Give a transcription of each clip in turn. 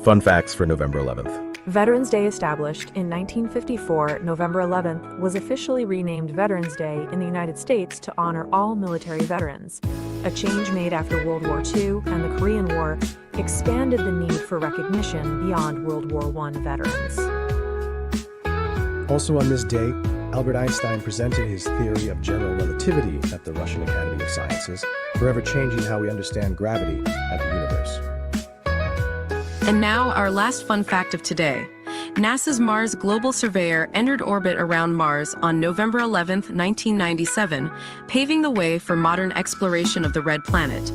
Fun facts for November 11th. Veterans Day, established in 1954, November 11th, was officially renamed Veterans Day in the United States to honor all military veterans. A change made after World War II and the Korean War expanded the need for recognition beyond World War I veterans. Also on this day, Albert Einstein presented his theory of general relativity at the Russian Academy of Sciences, forever changing how we understand gravity and the universe. And now, our last fun fact of today. NASA's Mars Global Surveyor entered orbit around Mars on November 11, 1997, paving the way for modern exploration of the red planet.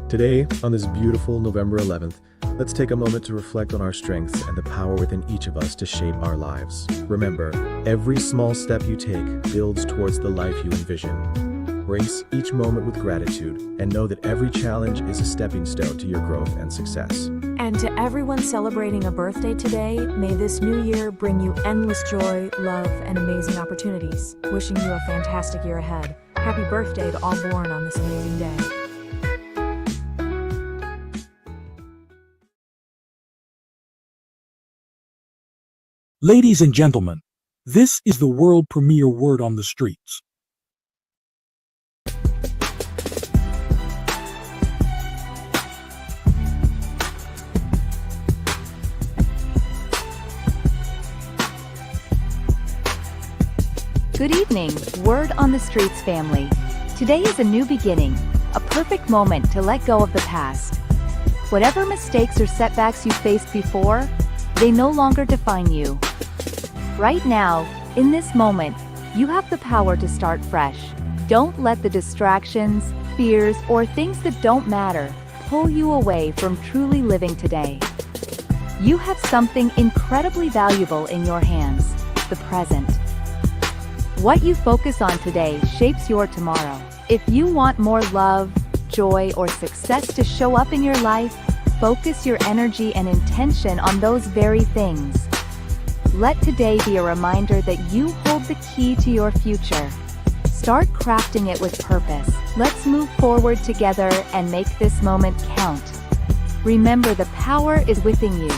Today, on this beautiful November 11th, let's take a moment to reflect on our strengths and the power within each of us to shape our lives. Remember, every small step you take builds towards the life you envision. Embrace each moment with gratitude and know that every challenge is a stepping stone to your growth and success. And to everyone celebrating a birthday today, may this new year bring you endless joy, love, and amazing opportunities. Wishing you a fantastic year ahead. Happy birthday to all born on this amazing day. Ladies and gentlemen, this is the world premiere Word on the Streets. Good evening, Word on the Streets family. Today is a new beginning, a perfect moment to let go of the past. Whatever mistakes or setbacks you faced before, they no longer define you. Right now, in this moment, you have the power to start fresh. Don't let the distractions, fears, or things that don't matter pull you away from truly living today. You have something incredibly valuable in your hands, the present. What you focus on today shapes your tomorrow. If you want more love, joy, or success to show up in your life, focus your energy and intention on those very things. Let today be a reminder that you hold the key to your future. Start crafting it with purpose. Let's move forward together and make this moment count. Remember, the power is within you.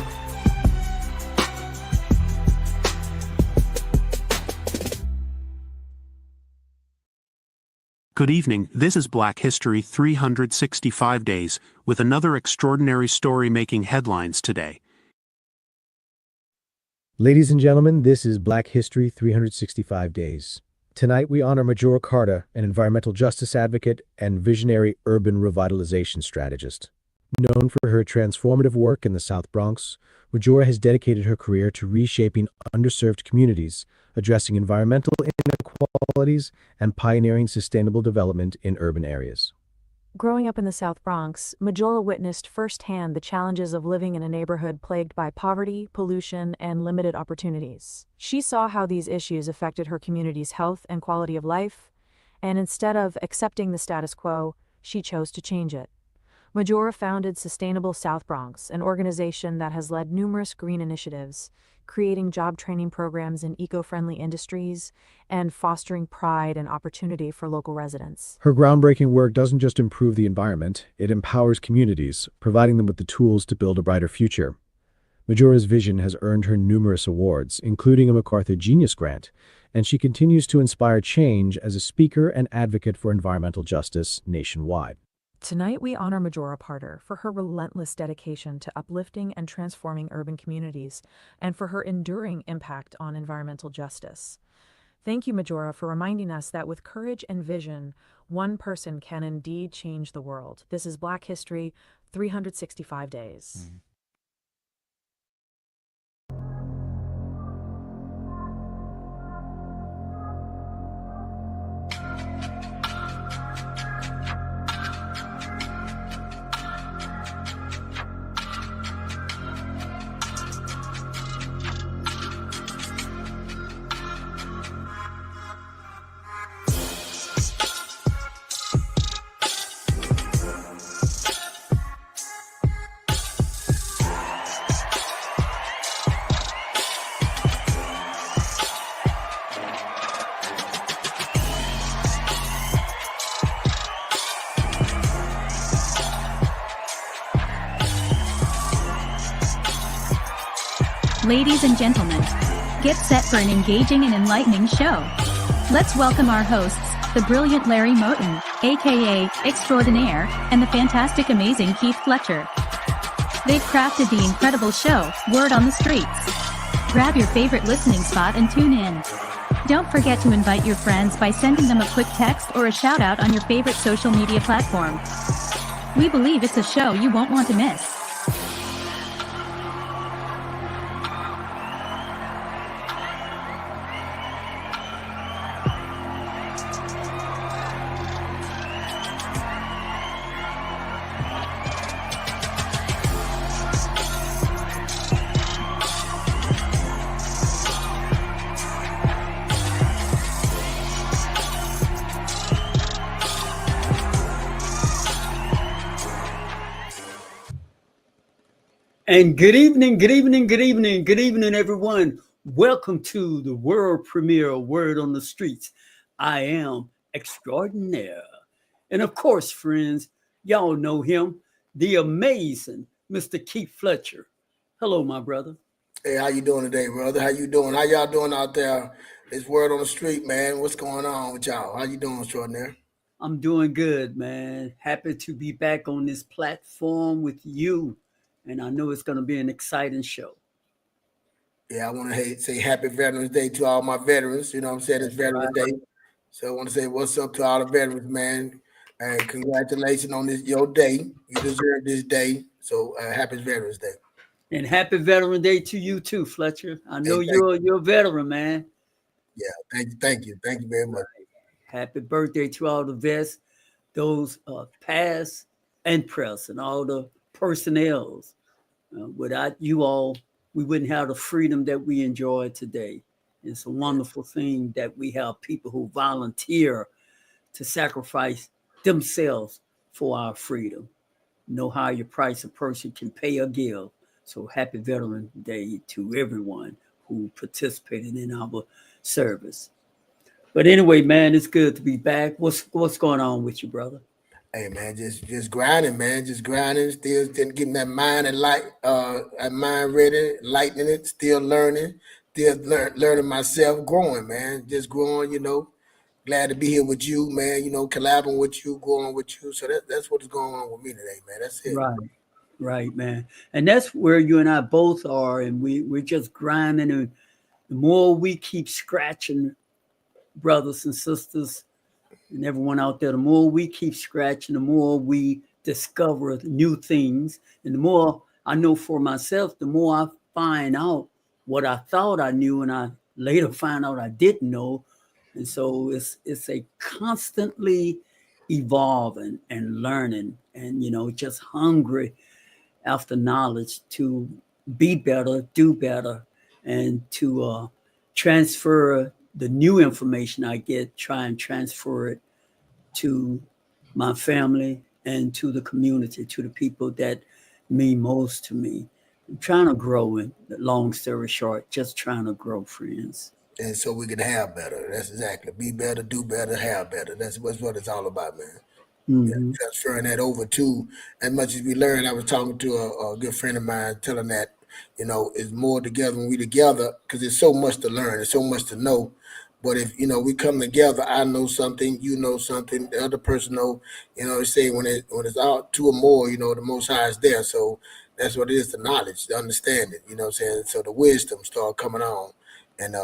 Good evening, this is Black History 365 Days, with another extraordinary story making headlines today. Ladies and gentlemen, this is Black History 365 Days. Tonight we honor Majora Carter, an environmental justice advocate and visionary urban revitalization strategist. Known for her transformative work in the South Bronx, Majora has dedicated her career to reshaping underserved communities, addressing environmental inequalities, and pioneering sustainable development in urban areas. Growing up in the South Bronx, Majora witnessed firsthand the challenges of living in a neighborhood plagued by poverty, pollution, and limited opportunities. She saw how these issues affected her community's health and quality of life, and instead of accepting the status quo, she chose to change it. Majora founded Sustainable South Bronx, an organization that has led numerous green initiatives, creating job training programs in eco-friendly industries, and fostering pride and opportunity for local residents. Her groundbreaking work doesn't just improve the environment, it empowers communities, providing them with the tools to build a brighter future. Majora's vision has earned her numerous awards, including a MacArthur Genius Grant, and she continues to inspire change as a speaker and advocate for environmental justice nationwide. Tonight we honor Majora Carter for her relentless dedication to uplifting and transforming urban communities and for her enduring impact on environmental justice. Thank you, Majora, for reminding us that with courage and vision, one person can indeed change the world. This is Black History 365 Days. Ladies and gentlemen, get set for an engaging and enlightening show. Let's welcome our hosts, the brilliant Larry Moten, aka Extraordinaire, and the fantastic amazing Keith Fletcher. They've crafted the incredible show, Word on the Streets. Grab your favorite listening spot and tune in. Don't forget to invite your friends by sending them a quick text or a shout out on your favorite social media platform. We believe it's a show you won't want to miss. And good evening, everyone. Welcome to the world premiere of Word on the Streets. I am Extraordinaire. And of course, friends, y'all know him, the amazing Mr. Keith Fletcher. Hello, my brother. Hey, how you doing today, brother? How you doing? How y'all doing out there? It's Word on the Street, man. What's going on with y'all? How you doing, Extraordinaire? I'm doing good, man. Happy to be back on this platform with you. And I know it's going to be an exciting show. Yeah, I want to say Happy Veterans Day to all my veterans. You know what I'm saying? It's Veterans Day. So I want to say what's up to all the veterans, man. And congratulations on this, your day. You deserve this day. So happy Veterans Day. And happy Veterans Day to you too, Fletcher. I know you're a veteran, man. Yeah, thank you very much. Happy birthday to all the vets, those past and present, all the personnels. Without you all, we wouldn't have the freedom that we enjoy today. It's a wonderful thing that we have people who volunteer to sacrifice themselves for our freedom. No higher price a person can pay or give. So happy Veterans Day to everyone who participated in our service. But anyway, man, it's good to be back. What's going on with you, brother? Hey man, just grinding, man. Just grinding, still getting that mind and mind ready, lightening it, still learning, learning myself, growing, man. Just growing, Glad to be here with you, man. Collabing with you, growing with you. So that's what's going on with me today, man. That's it. Right, man. And that's where you and I both are, and we're just grinding. And the more we keep scratching, brothers and sisters, and everyone out there, the more we keep scratching, the more we discover new things. And the more I know for myself, the more I find out what I thought I knew and I later find out I didn't know. And so it's a constantly evolving and learning and, just hungry after knowledge to be better, do better, and to transfer the new information I get, try and transfer it to my family and to the community, to the people that mean most to me. I'm trying to grow, and long story short, just trying to grow, friends. And so we can have better. That's exactly. Be better, do better, have better. That's what it's all about, man. Mm-hmm. Transferring that over to, as much as we learn. I was talking to a good friend of mine, telling that, it's more together when we together, because there's so much to learn, there's so much to know. But if, we come together, I know something, you know something, the other person know, they say when it's out two or more, the Most High is there. So that's what it is, the knowledge, the understanding, what I'm saying? So the wisdom start coming on and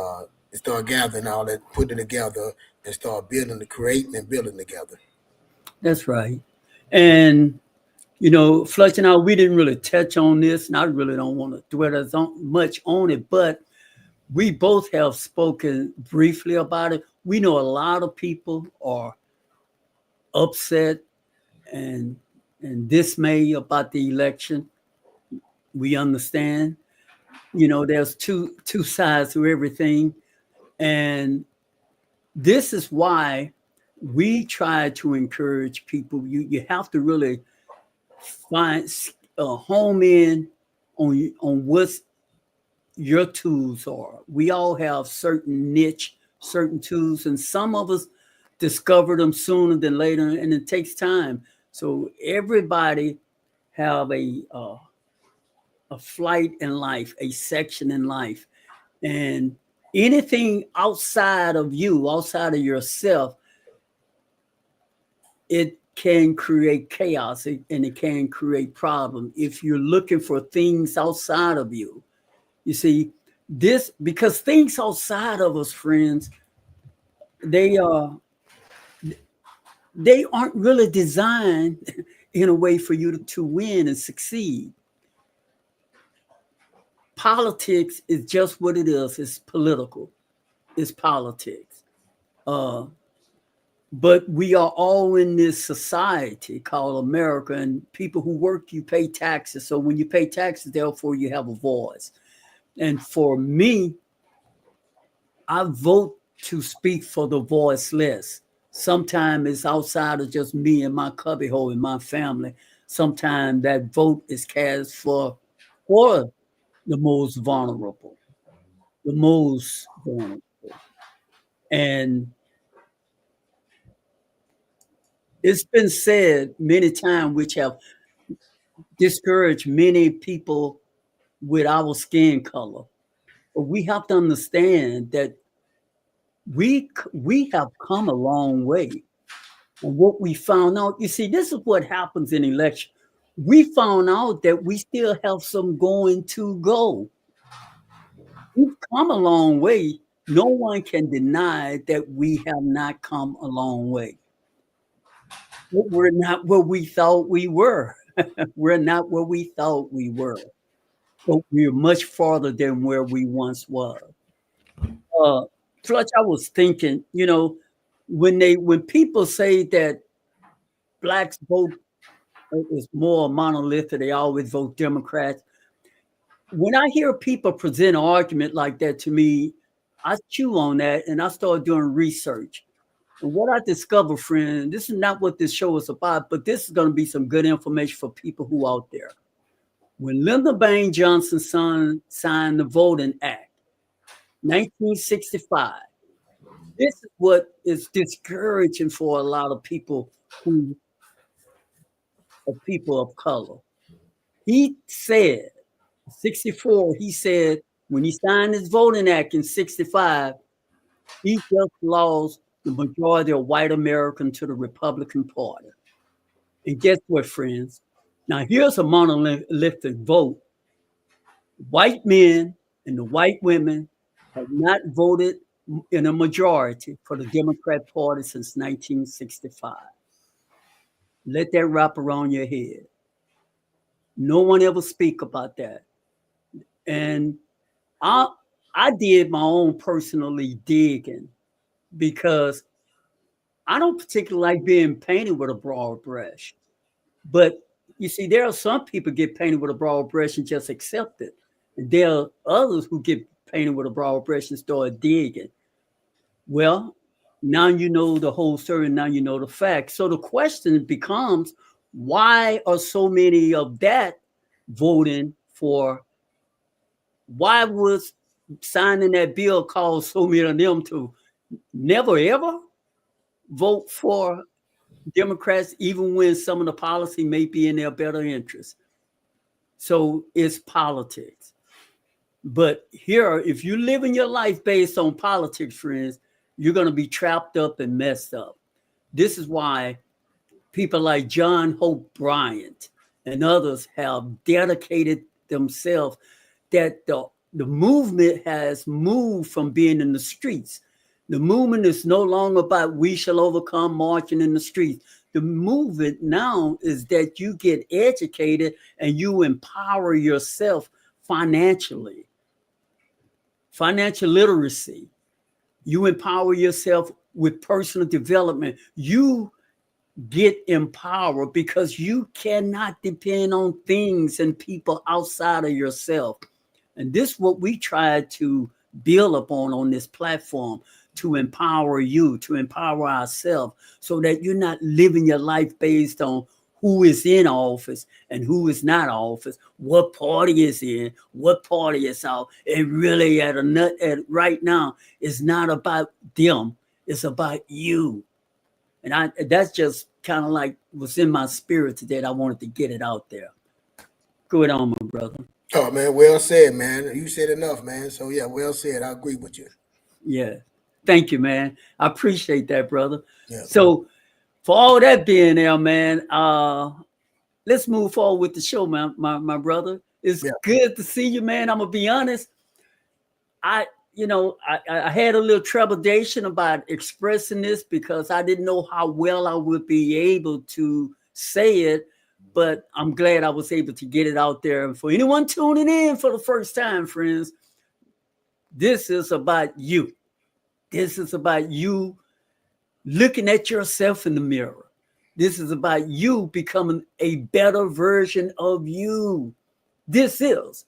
start gathering all that, putting it together and start building, creating and building together. That's right. And, Fletcher and I, we didn't really touch on this, and I really don't want to dwell as much on it, but we both have spoken briefly about it. We know a lot of people are upset and dismayed about the election. We understand. There's two sides to everything. And this is why we try to encourage people. You have to really home in on what's your tools are. We all have certain niche, certain tools, and some of us discover them sooner than later, and it takes time. So everybody have a a flight in life, a section in life. And anything outside of you, outside of yourself, it can create chaos and it can create problem if you're looking for things outside of you. You see, this because things outside of us, friends, they aren't really designed in a way for you to win and succeed. Politics is just what it is. It's political. It's politics. But we are all in this society called America, and people who work, you pay taxes. So when you pay taxes, therefore you have a voice. And for me, I vote to speak for the voiceless. Sometimes it's outside of just me and my cubbyhole and my family. Sometimes that vote is cast for the most vulnerable, the most vulnerable. And it's been said many times, which have discouraged many people with our skin color. But we have to understand that we have come a long way. And what we found out, you see, this is what happens in election. We found out that we still have some going to go. We've come a long way. No one can deny that we have not come a long way. But we're not where we thought we were. We're not where we thought we were. But we're much farther than where we once were. Fletch, I was thinking, when people say that blacks vote is more monolithic, they always vote Democrats. When I hear people present an argument like that to me, I chew on that and I start doing research. And what I discover, friend, this is not what this show is about, but this is going to be some good information for people who out there. When Lyndon Baines Johnson signed the Voting Act, 1965, this is what is discouraging for a lot of people who are people of color. He said, 64, he said, when he signed his Voting Act in 65, he just lost the majority of white Americans to the Republican Party. And guess what, friends? Now, here's a monolithic vote. White men and the white women have not voted in a majority for the Democrat Party since 1965. Let that wrap around your head. No one ever speak about that. And I did my own personally digging because I don't particularly like being painted with a broad brush. But you see, there are some people get painted with a broad brush and just accept it. And there are others who get painted with a broad brush and start digging. Well, now you know the whole story, now you know the facts. So the question becomes, why are so many of that voting for? Why was signing that bill cause so many of them to never ever vote for Democrats, even when some of the policy may be in their better interest? So it's politics. But here, if you live in your life based on politics, friends, you're going to be trapped up and messed up. This is why people like John Hope Bryant and others have dedicated themselves, that the movement has moved from being in the streets. The movement is no longer about we shall overcome marching in the streets. The movement now is that you get educated and you empower yourself financially. Financial literacy. You empower yourself with personal development. You get empowered because you cannot depend on things and people outside of yourself. And this is what we try to build upon on this platform, to empower you, to empower ourselves, so that you're not living your life based on who is in office and who is not office, what party is in, what party is out. It really right now is not about them. It's about you. And that's just kind of like what's in my spirit today. I wanted to get it out there. Go ahead on, my brother. Oh man, well said, man. You said enough, man. So yeah, well said. I agree with you. Yeah. Thank you, man. I appreciate that, brother. Yeah. So for all that being there, man, let's move forward with the show, man. My brother. It's Yeah. good to see you, man. I'm gonna be honest. I had a little trepidation about expressing this because I didn't know how well I would be able to say it, but I'm glad I was able to get it out there. And for anyone tuning in for the first time, friends, this is about you. This is about you looking at yourself in the mirror. This is about you becoming a better version of you. This is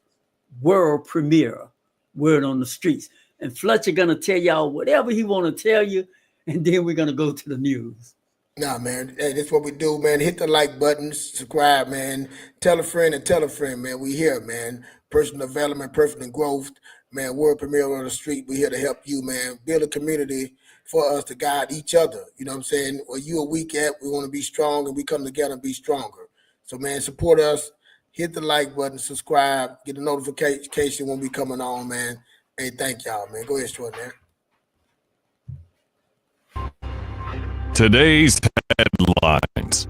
world premiere, Word on the Streets. And Fletcher gonna tell y'all whatever he want to tell you, and then we're gonna go to the news. Nah, man. Hey, that's what we do, man. Hit the like button, subscribe, man. Tell a friend and tell a friend, man. We here, man. Personal development, personal growth, man. World premiere on the street. We here to help you, man. Build a community for us to guide each other. You know what I'm saying? Where you are weak at, we want to be strong, and we come together and be stronger. So, man, support us. Hit the like button, subscribe, get a notification when we coming on, man. Hey, thank y'all, man. Go ahead, Extraordinaire. Today's headlines.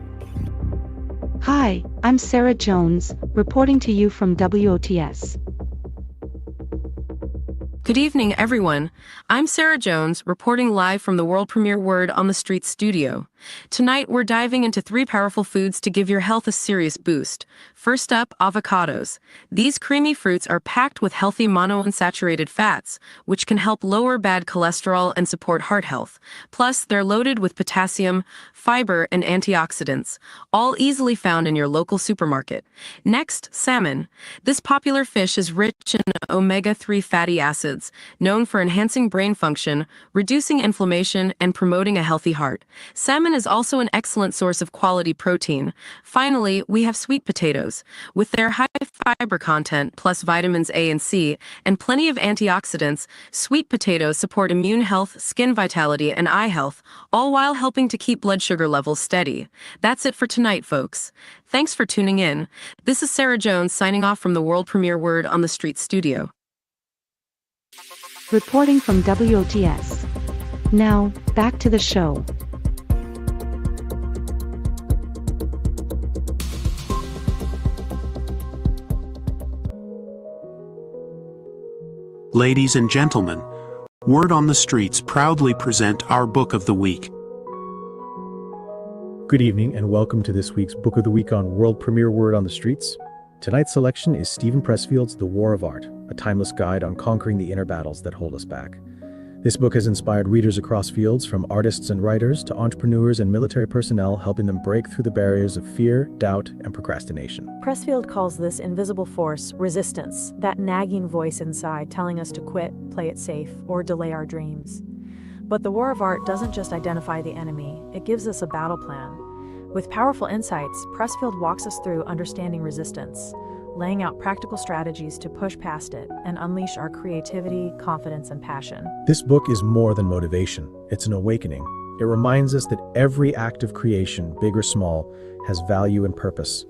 Hi, I'm Sarah Jones, reporting to you from WOTS. Good evening, everyone. I'm Sarah Jones, reporting live from the world premiere Word on the Streets studio. Tonight, we're diving into 3 powerful foods to give your health a serious boost. First up, avocados. These creamy fruits are packed with healthy monounsaturated fats, which can help lower bad cholesterol and support heart health. Plus, they're loaded with potassium, fiber, and antioxidants, all easily found in your local supermarket. Next, salmon. This popular fish is rich in omega-3 fatty acids, known for enhancing brain function, reducing inflammation, and promoting a healthy heart. Salmon is also an excellent source of quality protein. Finally, we have sweet potatoes. With their high fiber content, plus vitamins A and C, and plenty of antioxidants, sweet potatoes support immune health, skin vitality, and eye health, all while helping to keep blood sugar levels steady. That's it for tonight, folks. Thanks for tuning in. This is Sarah Jones signing off from the world premiere Word on the Street studio. Reporting from WOTS. Now, back to the show. Ladies and gentlemen, Word on the Streets proudly present our Book of the Week. Good evening and welcome to this week's Book of the Week on world premiere Word on the Streets. Tonight's selection is Stephen Pressfield's The War of Art, a timeless guide on conquering the inner battles that hold us back. This book has inspired readers across fields, from artists and writers to entrepreneurs and military personnel, helping them break through the barriers of fear, doubt, and procrastination. Pressfield calls this invisible force resistance, that nagging voice inside telling us to quit, play it safe, or delay our dreams. But the War of Art doesn't just identify the enemy, it gives us a battle plan. With powerful insights, Pressfield walks us through understanding resistance, laying out practical strategies to push past it and unleash our creativity, confidence, and passion. This book is more than motivation, it's an awakening. It reminds us that every act of creation, big or small, has value and purpose.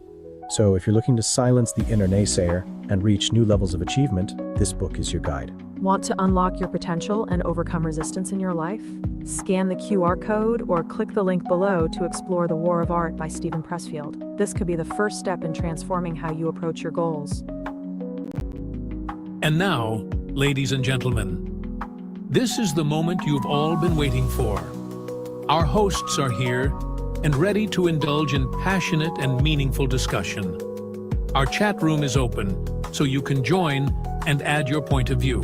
So if you're looking to silence the inner naysayer and reach new levels of achievement, this book is your guide. Want to unlock your potential and overcome resistance in your life? Scan the QR code or click the link below to explore The War of Art by Stephen Pressfield. This could be the first step in transforming how you approach your goals. And now, ladies and gentlemen, this is the moment you've all been waiting for. Our hosts are here and ready to indulge in passionate and meaningful discussion. Our chat room is open, so you can join and add your point of view.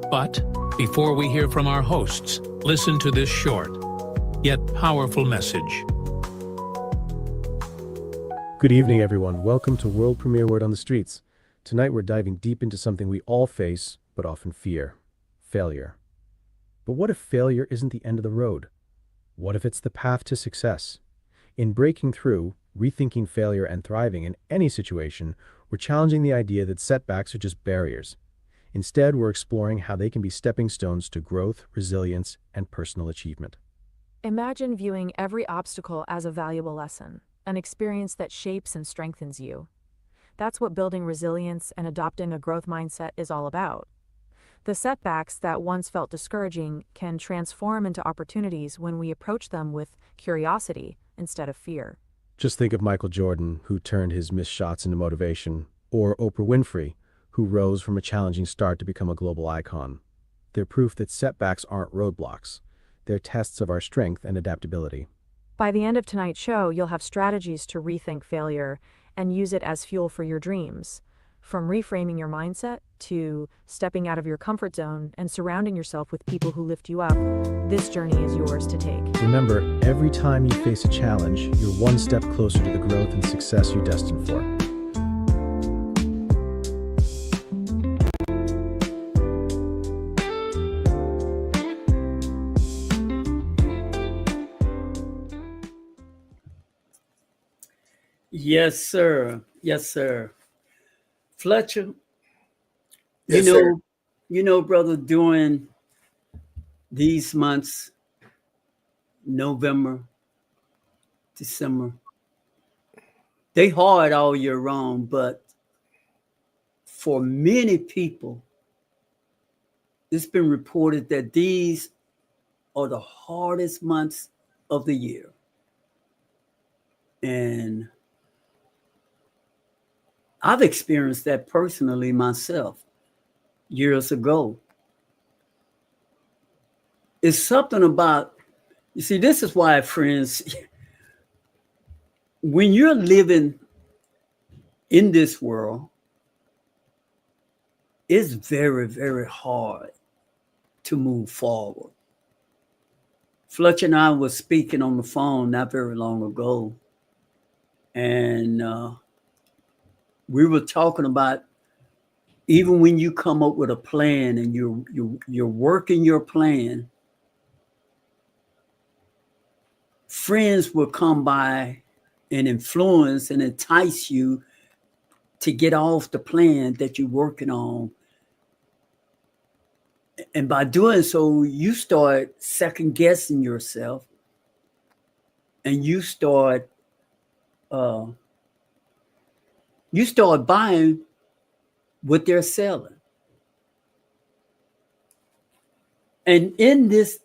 But before we hear from our hosts, listen to this short, yet powerful message. Good evening, everyone. Welcome to World Premiere Word on the Streets. Tonight we're diving deep into something we all face, but often fear: failure. But what if failure isn't the end of the road? What if it's the path to success? In Breaking Through, Rethinking Failure and Thriving in any situation, we're challenging the idea that setbacks are just barriers. Instead, we're exploring how they can be stepping stones to growth, resilience, and personal achievement. Imagine viewing every obstacle as a valuable lesson, an experience that shapes and strengthens you. That's what building resilience and adopting a growth mindset is all about. The setbacks that once felt discouraging can transform into opportunities when we approach them with curiosity instead of fear. Just think of Michael Jordan, who turned his missed shots into motivation, or Oprah Winfrey, who rose from a challenging start to become a global icon. They're proof that setbacks aren't roadblocks. They're tests of our strength and adaptability. By the end of tonight's show, you'll have strategies to rethink failure and use it as fuel for your dreams. From reframing your mindset to stepping out of your comfort zone and surrounding yourself with people who lift you up, this journey is yours to take. Remember, every time you face a challenge, you're one step closer to the growth and success you're destined for. Yes, sir. Yes, sir. Fletcher, Yes, sir. brother, during these months, November, December, they hard all year round, but for many people, it's been reported that these are the hardest months of the year. And I've experienced that personally myself years ago. It's something about, you see, this is why, friends, when you're living in this world, it's very, very hard to move forward. Fletcher and I were speaking on the phone not very long ago, and we were talking about even when you come up with a plan and you're working your plan, friends will come by and influence and entice you to get off the plan that you're working on. And by doing so, you start second guessing yourself, and you start buying what they're selling. And in this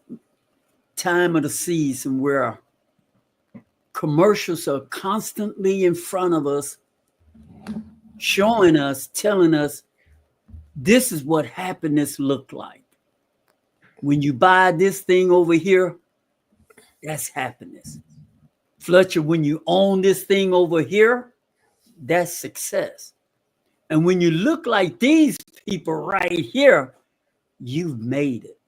time of the season where commercials are constantly in front of us, showing us, telling us, this is what happiness look like. When you buy this thing over here, that's happiness. Fletcher, when you own this thing over here, that's success. And when you look like these people right here, you've made it.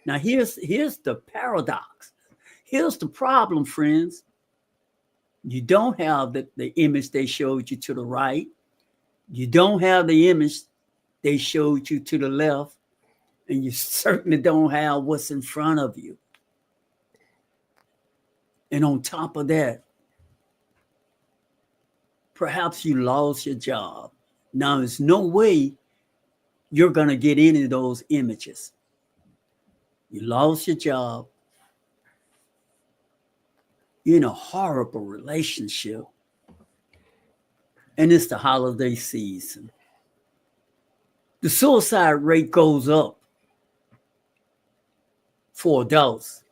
Now, here's the paradox. Here's the problem, friends. You don't have the image they showed you to the right. You don't have the image they showed you to the left. And you certainly don't have what's in front of you. And on top of that, perhaps you lost your job. Now, there's no way you're going to get any of those images. You lost your job. You're in a horrible relationship. And it's the holiday season. The suicide rate goes up for adults.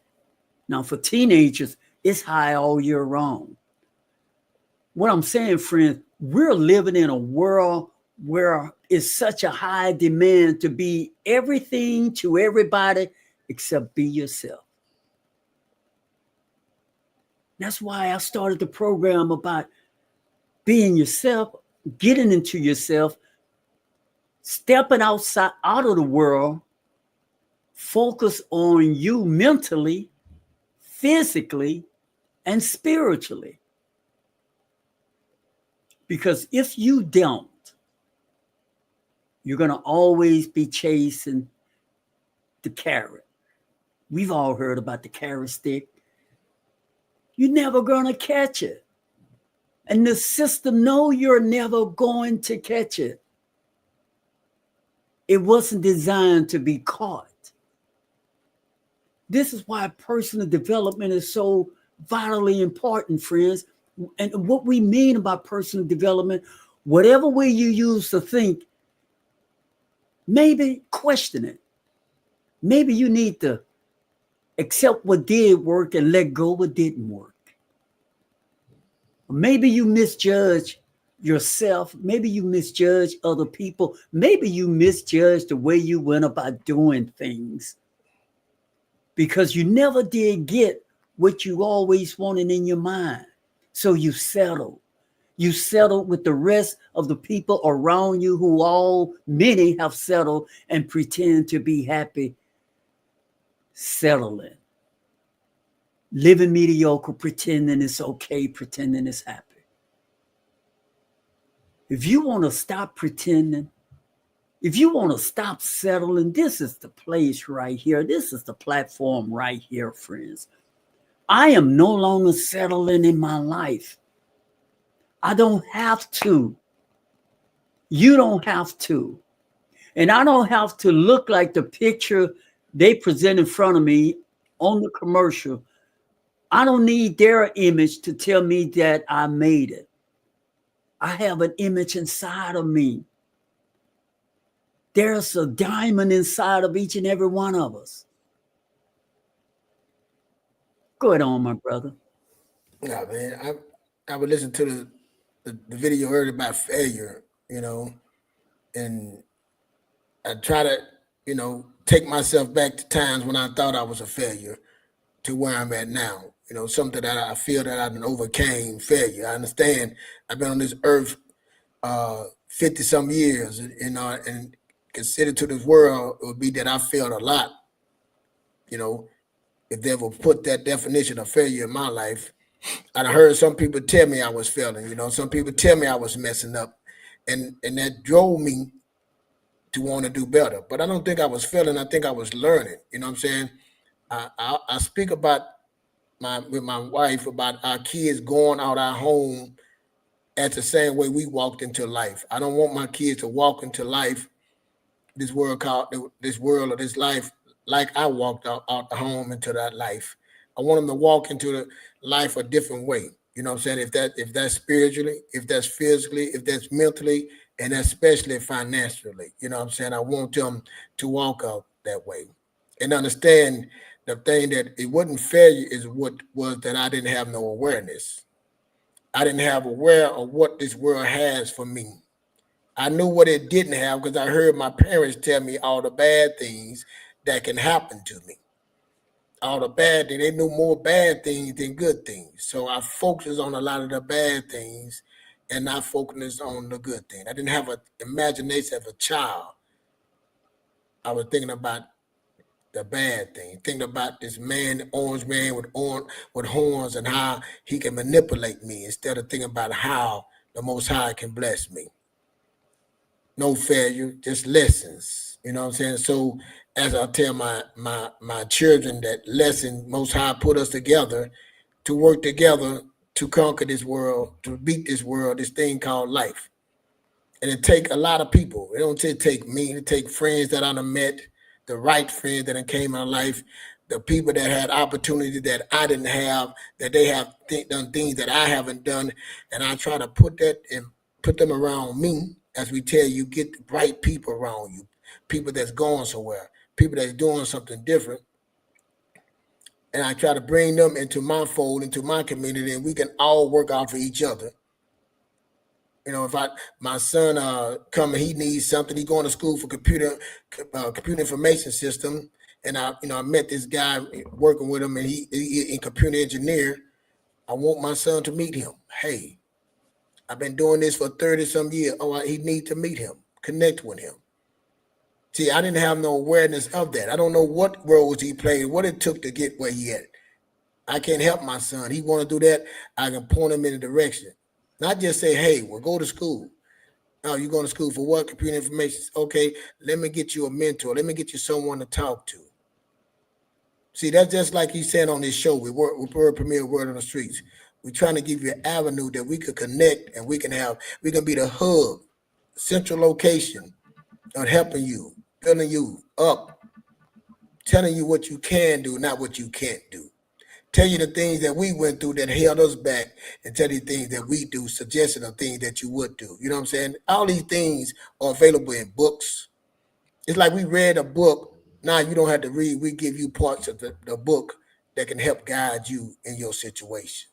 Now, for teenagers, it's high all year round. What I'm saying, friends, we're living in a world where it's such a high demand to be everything to everybody except be yourself. That's why I started the program about being yourself, getting into yourself, stepping out of the world, focus on you mentally, physically, and spiritually. Because if you don't, you're going to always be chasing the carrot. We've all heard about the carrot stick. You're never going to catch it. And the system knows you're never going to catch it. It wasn't designed to be caught. This is why personal development is so vitally important, friends. And what we mean about personal development, whatever way you use to think, maybe question it. Maybe you need to accept what did work and let go what didn't work. Maybe you misjudge yourself. Maybe you misjudge other people. Maybe you misjudge the way you went about doing things because you never did get what you always wanted in your mind. So you settled. You settled with the rest of the people around you who many have settled and pretend to be happy settling. Living mediocre, pretending it's okay, pretending it's happy. If you want to stop pretending, if you want to stop settling, this is the place right here. This is the platform right here, friends. I am no longer settling in my life. I don't have to. You don't have to. And I don't have to look like the picture they present in front of me on the commercial. I don't need their image to tell me that I made it. I have an image inside of me. There's a diamond inside of each and every one of us. Go ahead on, my brother. Yeah, man. I would listen to the video earlier about failure, and I try to, take myself back to times when I thought I was a failure to where I'm at now. Something that I feel that I've overcame failure. I understand I've been on this earth 50 some years, and considered to this world, it would be that I failed a lot. If they ever put that definition of failure in my life, I heard some people tell me I was failing. Some people tell me I was messing up, and that drove me to want to do better. But I don't think I was failing. I think I was learning. You know what I'm saying? I speak about with my wife about our kids going out our home at the same way we walked into life. I don't want my kids to walk into life, this world or this life, like I walked out the home into that life. I want them to walk into the life a different way. You know what I'm saying? If that's spiritually, if that's physically, if that's mentally, and especially financially. You know what I'm saying? I want them to walk out that way and understand the thing that it wasn't failure is what was that I didn't have no awareness. I didn't have aware of what this world has for me. I knew what it didn't have because I heard my parents tell me all the bad things that can happen to me. All the bad things, they knew more bad things than good things. So I focused on a lot of the bad things and not focused on the good thing. I didn't have an imagination of a child. I was thinking about the bad thing, thinking about this man, orange man with horns and how he can manipulate me instead of thinking about how the Most High can bless me. No failure, just lessons. You know what I'm saying? So as I tell my children that lesson, Most High put us together to work together to conquer this world, to beat this world, this thing called life. And it take a lot of people. It don't take me. It take friends that I done met, the right friends that came in my life, the people that had opportunity that I didn't have, that they have done things that I haven't done. And I try to put that and put them around me. As we tell you, get the right people around you, people that's going somewhere, people that's doing something different. And I try to bring them into my fold, into my community, and we can all work out for each other. If my son come and he needs something, he going to school for computer information system, and I met this guy working with him, and he in computer engineer. I want my son to meet him. Hey, I've been doing this for 30 some years. Oh, he need to meet him, connect with him. See, I didn't have no awareness of that. I don't know what roles he played, what it took to get where he at. I can't help my son. He want to do that. I can point him in a direction. Not just say, hey, well, go to school. Oh, you're going to school for what? Computer information. Okay, let me get you a mentor. Let me get you someone to talk to. See, that's just like he said on this show. We Word Premier Word on the Streets. We're trying to give you an avenue that we could connect and we can be the hub, central location of helping you, building you up, telling you what you can do, not what you can't do. tell you the things that we went through that held us back, and tell you things that we do, suggestion of things that you would do. You know what I'm saying? All these things are available in books. It's like we read a book. Now you don't have to read. We give you parts of the book that can help guide you in your situation.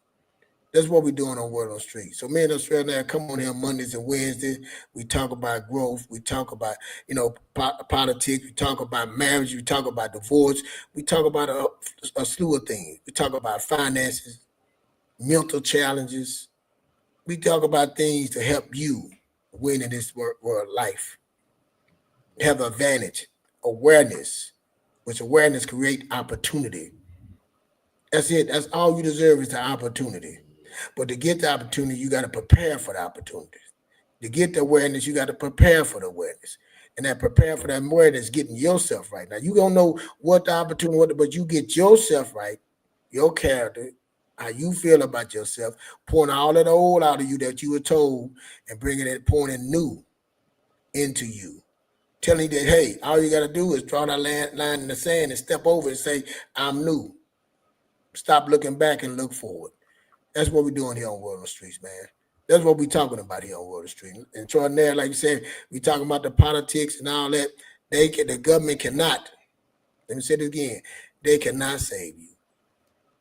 That's what we're doing on Word on Street. So me and Australia come on here Mondays and Wednesdays. We talk about growth. We talk about, politics. We talk about marriage. We talk about divorce. We talk about a slew of things. We talk about finances, mental challenges. We talk about things to help you win in this world life. Have advantage, awareness, which awareness create opportunity. That's it. That's all you deserve is the opportunity. But to get the opportunity, you got to prepare for the opportunity. To get the awareness, you got to prepare for the awareness. And that prepare for that awareness, getting yourself right. Now, you don't know what the opportunity, but you get yourself right, your character, how you feel about yourself, pouring all of the old out of you that you were told and bringing it, pouring in new into you. Telling you that, hey, all you got to do is draw that line in the sand and step over and say, I'm new. Stop looking back and look forward. That's what we're doing here on World on the Streets, man. That's what we're talking about here on World on the Street. And extraordinary, like you said, we talking about the politics and all that. The government cannot, let me say it again, they cannot save you.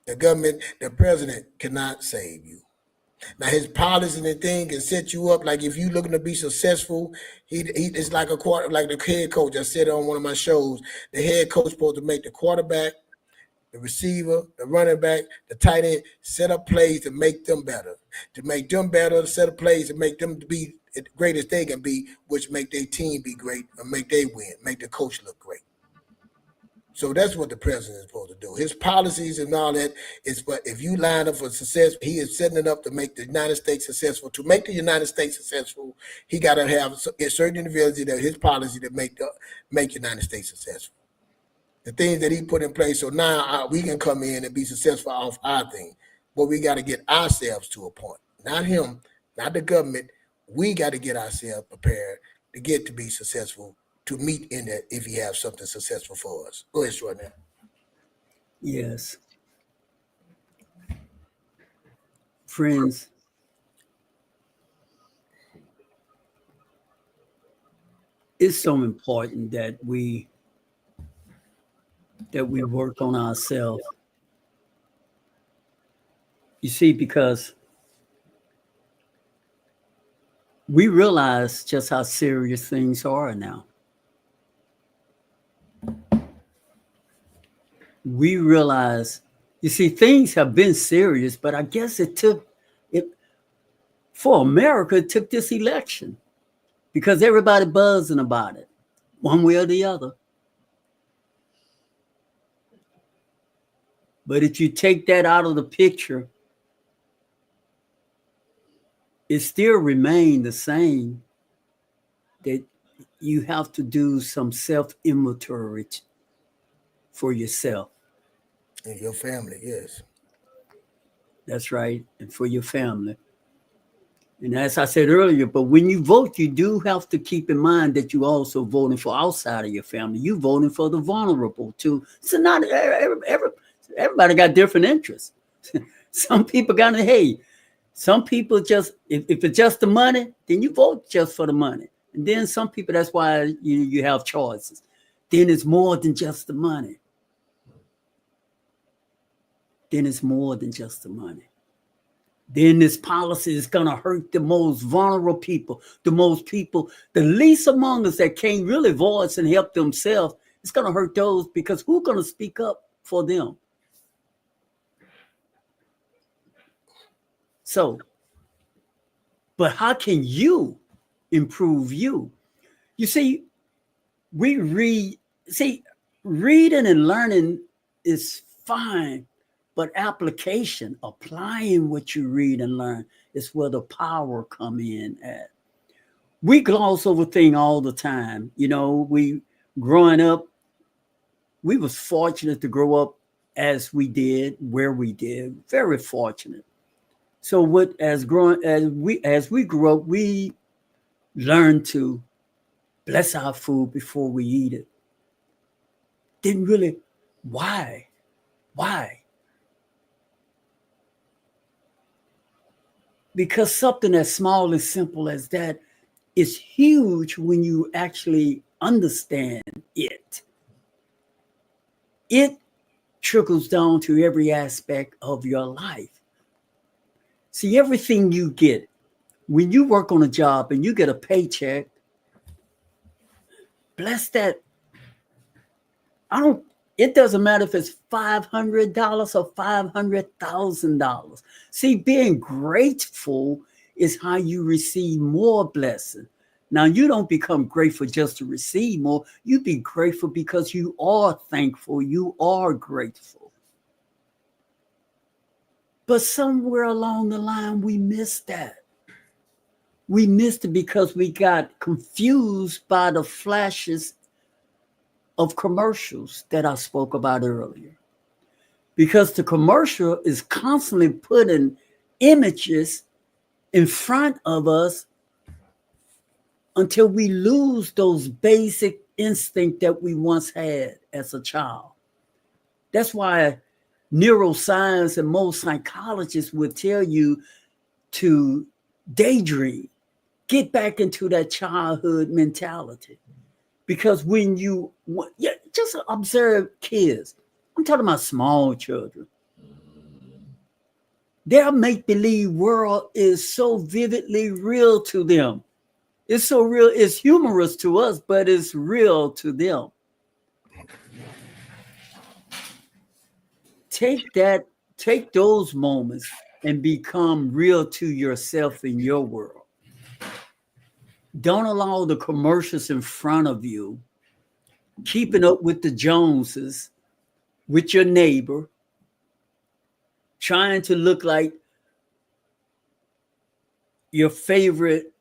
The government, the president cannot save you. Now his policy and thing can set you up. Like if you looking to be successful, he it's like like the head coach. I said it on one of my shows. The head coach supposed to make the quarterback, the receiver, the running back, the tight end, set up plays to make them better. To make them better, set up plays to make them to be as great as they can be, which make their team be great and make they win, make the coach look great. So that's what the president is supposed to do. His policies and all that is, but if you line up for success, he is setting it up to make the United States successful. To make the United States successful, he got to have a certain individuality that his policy to make the United States successful. The things that he put in place, so now we can come in and be successful off our thing. But we got to get ourselves to a point. Not him, not the government. We got to get ourselves prepared to get to be successful, to meet in that if he has something successful for us. Go ahead, Short now. Yes. Friends, it's so important that we work on ourselves. You see, because we realize just how serious things are now. We realize, you see, things have been serious, but I guess for America, it took this election because everybody buzzing about it, one way or the other. But if you take that out of the picture, it still remains the same, that you have to do some self-inventory for yourself. And your family, yes. That's right, and for your family. And as I said earlier, but when you vote, you do have to keep in mind that you also voting for outside of your family. You voting for the vulnerable too. So not everybody got different interests. Some people got to, hey, some people just, if it's just the money, then you vote just for the money. And then some people, that's why you have choices. Then it's more than just the money. Then it's more than just the money. Then this policy is going to hurt the most vulnerable people, the least among us that can't really voice and help themselves. It's going to hurt those because who's going to speak up for them? So, but how can you improve you? You see, reading and learning is fine. But application, applying what you read and learn is where the power come in at. We gloss over things all the time. We growing up, we was fortunate to grow up as we did, where we did, very fortunate. So as we grew up, we learned to bless our food before we eat it. Didn't really, why? because something as small and simple as that is huge when you actually understand it. It trickles down to every aspect of your life. See, everything you get, when you work on a job and you get a paycheck, bless that. It doesn't matter if it's $500 or $500,000. See, being grateful is how you receive more blessing. Now, you don't become grateful just to receive more. You be grateful because you are thankful. You are grateful. But somewhere along the line, we missed that. We missed it because we got confused by the flashes of commercials that I spoke about earlier. Because the commercial is constantly putting images in front of us until we lose those basic instinct that we once had as a child. That's why neuroscience and most psychologists would tell you to daydream, get back into that childhood mentality. Because when you just observe kids, I'm talking about small children, their make-believe world is so vividly real to them. It's so real, it's humorous to us, but it's real to them. Take those moments and become real to yourself in your world. Don't allow the commercials in front of you, keeping up with the Joneses, with your neighbor, trying to look like your favorite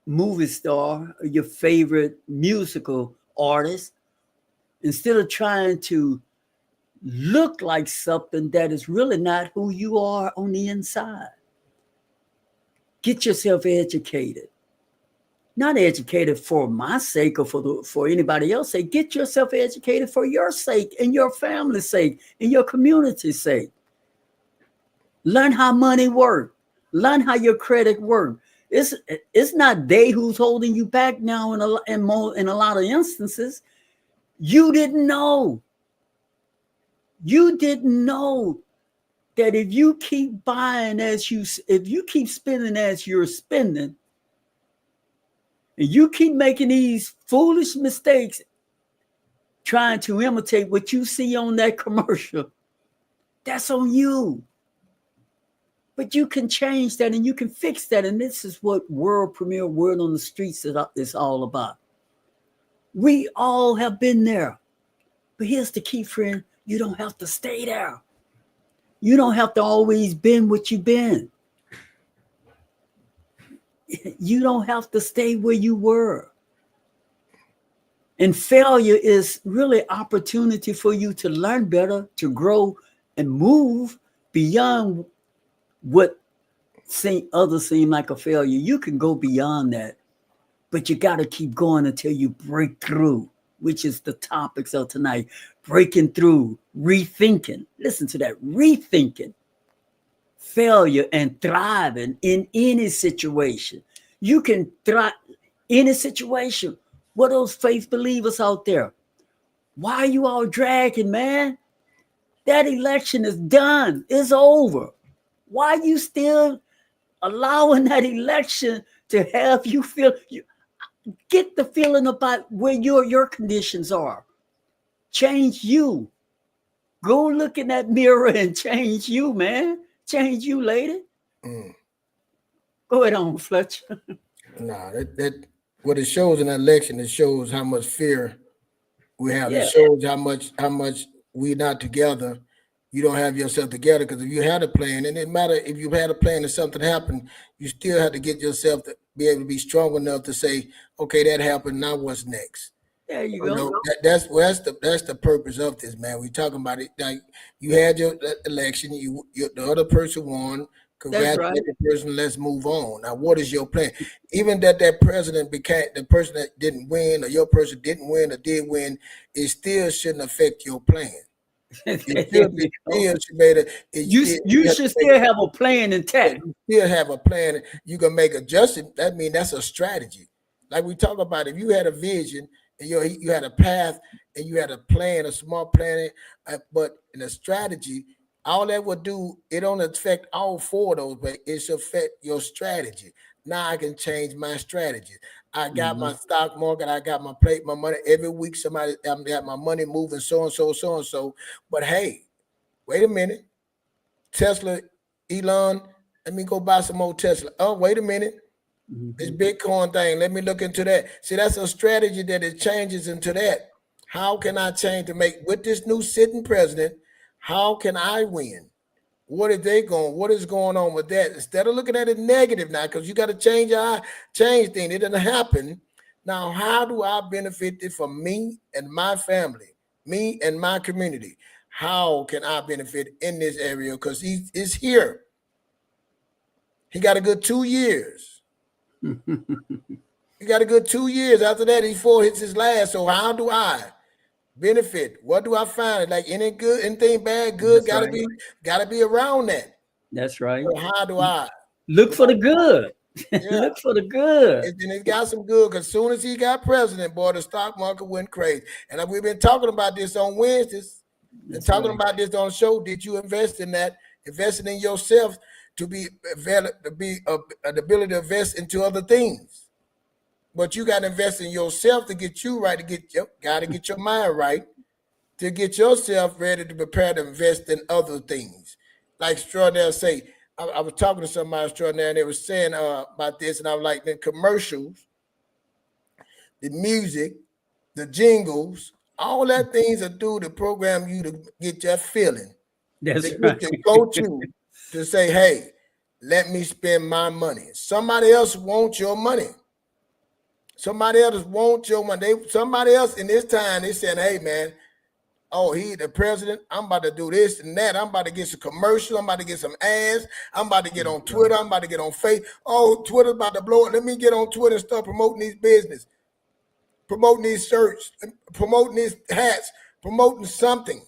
movie star or your favorite musical artist, instead of trying to look like something that is really not who you are on the inside. Get yourself educated. Not educated for my sake or for anybody else's sake. Get yourself educated for your sake and your family's sake and your community's sake. Learn how money works. Learn how your credit works. It's not they who's holding you back now in a lot of instances. You didn't know. You didn't know that if you keep buying if you keep spending as you're spending, and you keep making these foolish mistakes trying to imitate what you see on that commercial, that's on you. But you can change that and you can fix that. And this is what world premiere Word on the Streets is all about. We all have been there. But here's the key, friend. You don't have to stay there. You don't have to always been what you've been. You don't have to stay where you were. And failure is really opportunity for you to learn better, to grow and move beyond what others seem like a failure. You can go beyond that, but you got to keep going until you break through, which is the topics of tonight. Breaking through, rethinking. Listen to that, rethinking. Failure and thriving in any situation. You can thrive in any situation. What are those faith believers out there? Why are you all dragging, man? That election is done. It's over. Why are you still allowing that election to have you feel? Get the feeling about where your conditions are. Change you. Go look in that mirror and change you, man. Change you, lady. Go ahead on, Fletcher. Nah, that what it shows in that election, it shows how much fear we have. Yeah. It shows how much we're not together. You don't have yourself together, because if you had a plan, and it matter if you had a plan and something happened, you still have to get yourself to be able to be strong enough to say, okay, that happened. Now what's next? There you go. That's the purpose of this, man. We talking about it. Like, you had your election, the other person won. Congratulate the person. Let's move on. Now, what is your plan? Even that president became the person that didn't win, or your person didn't win or did win, it still shouldn't affect your plan. There You should be you go. still should be able to, You should still have a plan intact. you still have a plan. You can make adjustments. That means that's a strategy. Like we talk about, if you had a vision and you had a path and you had a plan, a small plan, but in a strategy, all that would do, it don't affect all four of those, but it should affect your strategy. Now I can change my strategy. I got my stock market, I got my money every week. Somebody got my money moving so and so, so and so. But hey, wait a minute. Tesla, Elon, let me go buy some more Tesla. Oh, wait a minute. This Bitcoin thing, let me look into that. See, that's a strategy that it changes into that. How can I change to make with this new sitting president? How can I win? What is going on with that? Instead of looking at it negative now, because you got to change things. It didn't happen. Now, how do I benefit it for me and my family, me and my community? How can I benefit in this area? Because he is here. He got a good 2 years. He got a good 2 years. After that, hits his last. So how do I benefit? What do I find? Like anything bad, good, gotta be around that. That's right. So how do I look for the good? Yeah. Look for the good. And it got some good, because as soon as he got president, boy, the stock market went crazy. And we've been talking about this on Wednesdays and talking about this on the show. Did you invest in that? Investing in yourself to be the ability to invest into other things. But you got to invest in yourself to get you right, got to get your mind right, to get yourself ready to prepare to invest in other things. Like Extraordinaire say, I was talking to somebody Extraordinaire, and they were saying about this, and I was like, the commercials, the music, the jingles, all that things are do to program you to get your feeling. That's to right. Get your go-to to say, hey, let me spend my money. Somebody else wants your money. Somebody else wants your money. Somebody else in this time, they saying, hey, man, oh, he the president, I'm about to do this and that. I'm about to get some commercials. I'm about to get some ads. I'm about to get on Twitter. I'm about to get on Facebook. Oh, Twitter's about to blow it. Let me get on Twitter and start promoting these business, promoting these shirts, promoting these hats, promoting something.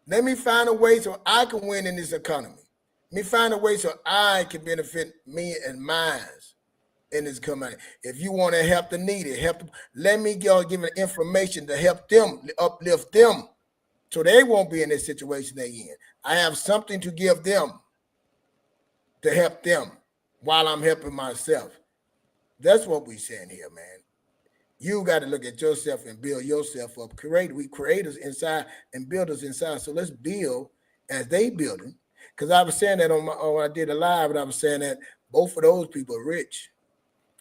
Let me find a way so I can win in this economy. Let me find a way so I can benefit me and mine in this community. If you want to help the needy, let me give them information to help them, uplift them, so they won't be in this situation they're in. I have something to give them to help them while I'm helping myself. That's what we're saying here, man. You got to look at yourself and build yourself up. We creators inside and builders inside. So let's build as they building. Because I was saying that when I did a live, and I was saying that both of those people are rich.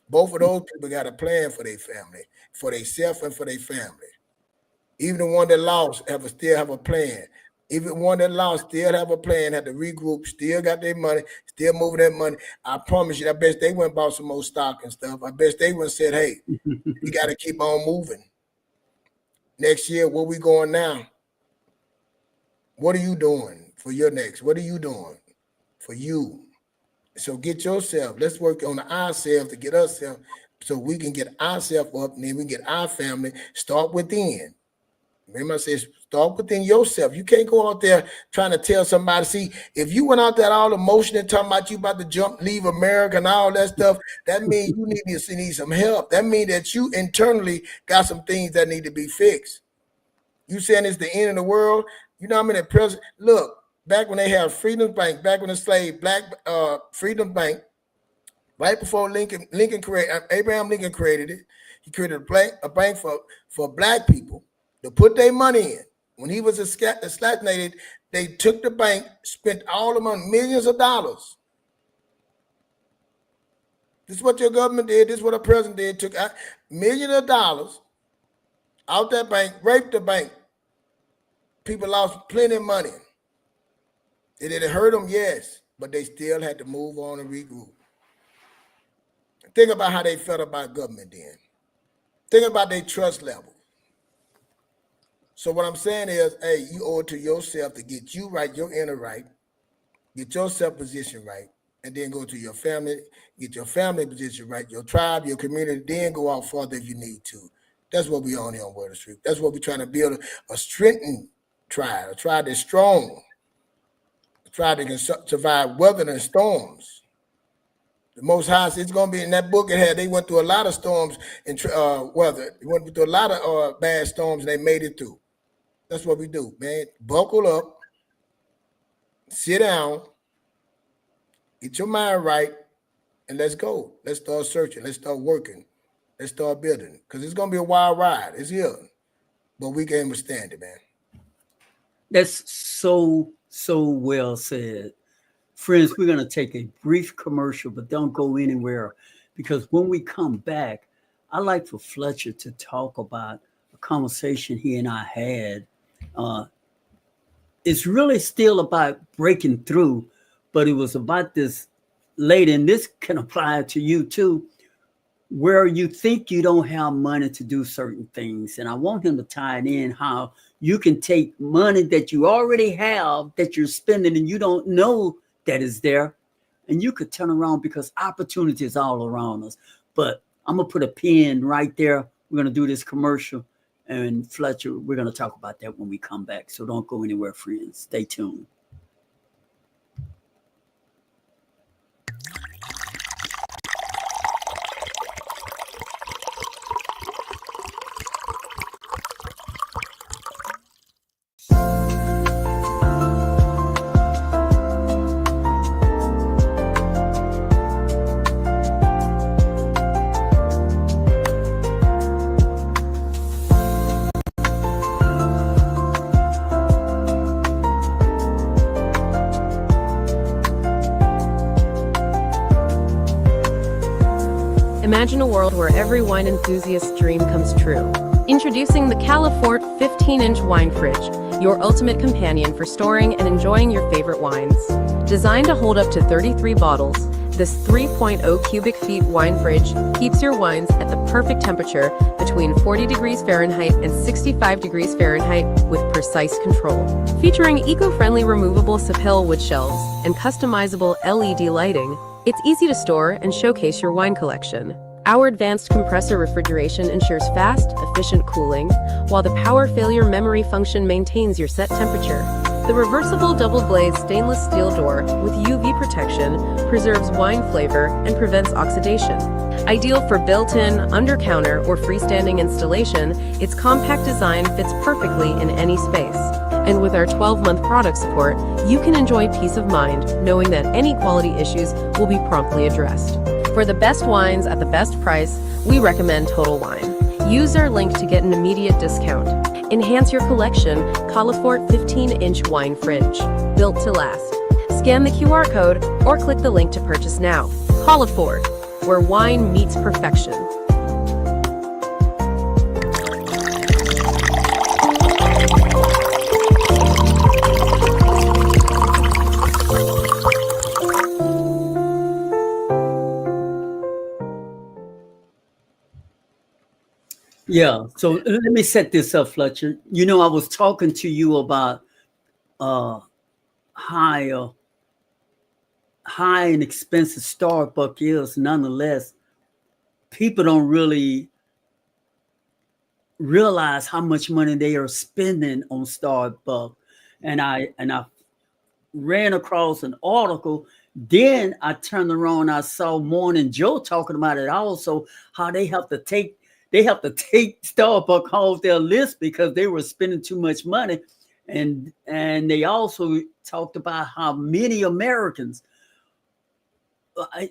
Both of those people got a plan for their family, for themselves and for their family. Even the one that lost still have a plan. Even the one that lost still have a plan, had to regroup, still got their money, still moving that money. I promise you, I bet they went and bought some more stock and stuff. I bet they went and said, hey, you got to keep on moving. Next year, where we going now? What are you doing for your next? What are you doing for you? So get yourself. Let's work on ourselves to get ourselves so we can get ourselves up, and then we can get our family. Start within. Remember, I said, start within yourself. You can't go out there trying to tell somebody. See, if you went out there all emotional talking about you about to leave America and all that stuff, that means you need some help. That means that you internally got some things that need to be fixed. You saying it's the end of the world? You know how many presidents? Look, back when they had Freedom Bank, back when the slave Black Freedom Bank, right before Abraham Lincoln created it, he created a bank for Black people to put their money in. When he was assassinated, they took the bank, spent all the money, millions of dollars. This is what your government did. This is what a president did. Took millions of dollars out that bank, raped the bank. People lost plenty of money. Did it hurt them? Yes, but they still had to move on and regroup. Think about how they felt about government then. Think about their trust level. So what I'm saying is, hey, you owe it to yourself to get you right, your inner right, get yourself position right, and then go to your family, get your family position right, your tribe, your community, then go out further if you need to. That's what we on here on Word of Street. That's what we're trying to build, a strengthened tried, a tribe that's strong, a tribe that can survive weather and storms. The Most High, it's going to be in that book. They went through a lot of storms and weather. They went through a lot of bad storms, and they made it through. That's what we do, man. Buckle up, sit down, get your mind right, and let's go. Let's start searching. Let's start working. Let's start building. Because it's going to be a wild ride. It's here. But we can withstand it, man. That's so well said. Friends, we're going to take a brief commercial, but don't go anywhere, because when we come back, I'd like for Fletcher to talk about a conversation he and I had. It's really still about breaking through, but it was about this lady, and this can apply to you too, where you think you don't have money to do certain things. And I want him to tie it in how you can take money that you already have that you're spending and you don't know that is there, and you could turn around, because opportunity is all around us. But I'm going to put a pin right there. We're going to do this commercial, and Fletcher, we're going to talk about that when we come back. So don't go anywhere, friends. Stay tuned. Imagine a world where every wine enthusiast's dream comes true. Introducing the Califort 15-inch wine fridge, your ultimate companion for storing and enjoying your favorite wines. Designed to hold up to 33 bottles, this 3.0 cubic feet wine fridge keeps your wines at the perfect temperature between 40 degrees Fahrenheit and 65 degrees Fahrenheit with precise control. Featuring eco-friendly removable sapele wood shelves and customizable LED lighting, it's easy to store and showcase your wine collection. Our advanced compressor refrigeration ensures fast, efficient cooling, while the power failure memory function maintains your set temperature. The reversible double-glazed stainless steel door with UV protection preserves wine flavor and prevents oxidation. Ideal for built-in, under-counter, or freestanding installation, its compact design fits perfectly in any space. And with our 12-month product support, you can enjoy peace of mind knowing that any quality issues will be promptly addressed. For the best wines at the best price, we recommend Total Wine. Use our link to get an immediate discount. Enhance your collection, Califort 15-inch wine fridge, built to last. Scan the QR code or click the link to purchase now. Califort, where wine meets perfection. Yeah, so let me set this up, Fletcher. You know, I was talking to you about high and expensive Starbucks is. Nonetheless, people don't really realize how much money they are spending on Starbucks. And I ran across an article. Then I turned around, I saw Morning Joe talking about it also, how they have to take Starbucks off their list because they were spending too much money. And they also talked about how many Americans,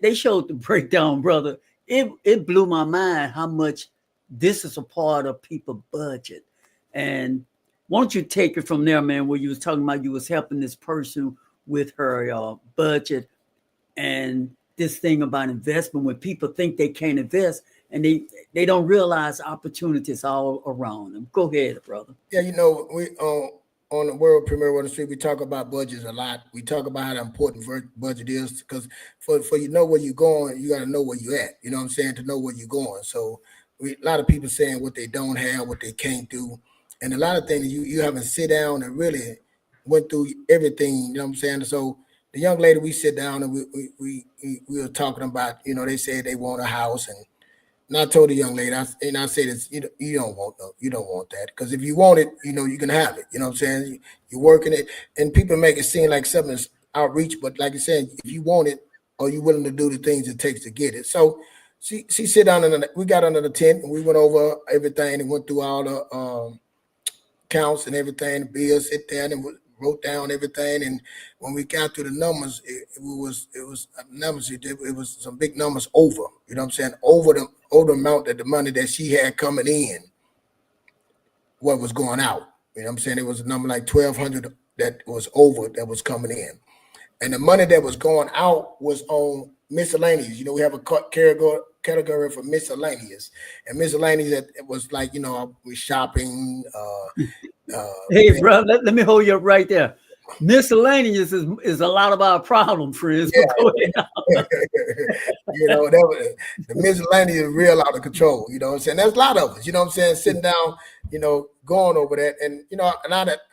they showed the breakdown, brother. It blew my mind how much this is a part of people's budget. And why don't you take it from there, man, where you was talking about you was helping this person with her budget and this thing about investment, when people think they can't invest and they don't realize opportunities all around them. Go ahead, brother. Yeah, you know, we on the World Premier World Street, we talk about budgets a lot. We talk about how important budget is, because for you know where you're going, you got to know where you're at. You know what I'm saying? To know where you're going. So a lot of people saying what they don't have, what they can't do, and a lot of things you haven't sit down and really went through everything. You know what I'm saying? So the young lady, we sit down and we were talking about, you know, they said they want a house, and And I told the young lady, I said, this, you don't want that, because if you want it, you can have it. You know what I'm saying? You're working it, and people make it seem like something's outreach, but like I said, if you want it, are you willing to do the things it takes to get it? So she sit down we got under the tent, and we went over everything and went through all the counts and everything, the bills, sit there and wrote down everything. And when we got to the numbers, it was numbers. It was some big numbers over. You know what I'm saying? Over the amount that the money that she had coming in, what was going out. You know what I'm saying? It was a number like 1,200 that was over that was coming in, and the money that was going out was on miscellaneous. We have a category for miscellaneous, and miscellaneous it was like we shopping. Hey, bro, let me hold you up right there. Miscellaneous is a lot of our problem, friends. Yeah. The miscellaneous is real out of control. You know what I'm saying? There's a lot of us. You know what I'm saying? Sitting down, going over that, and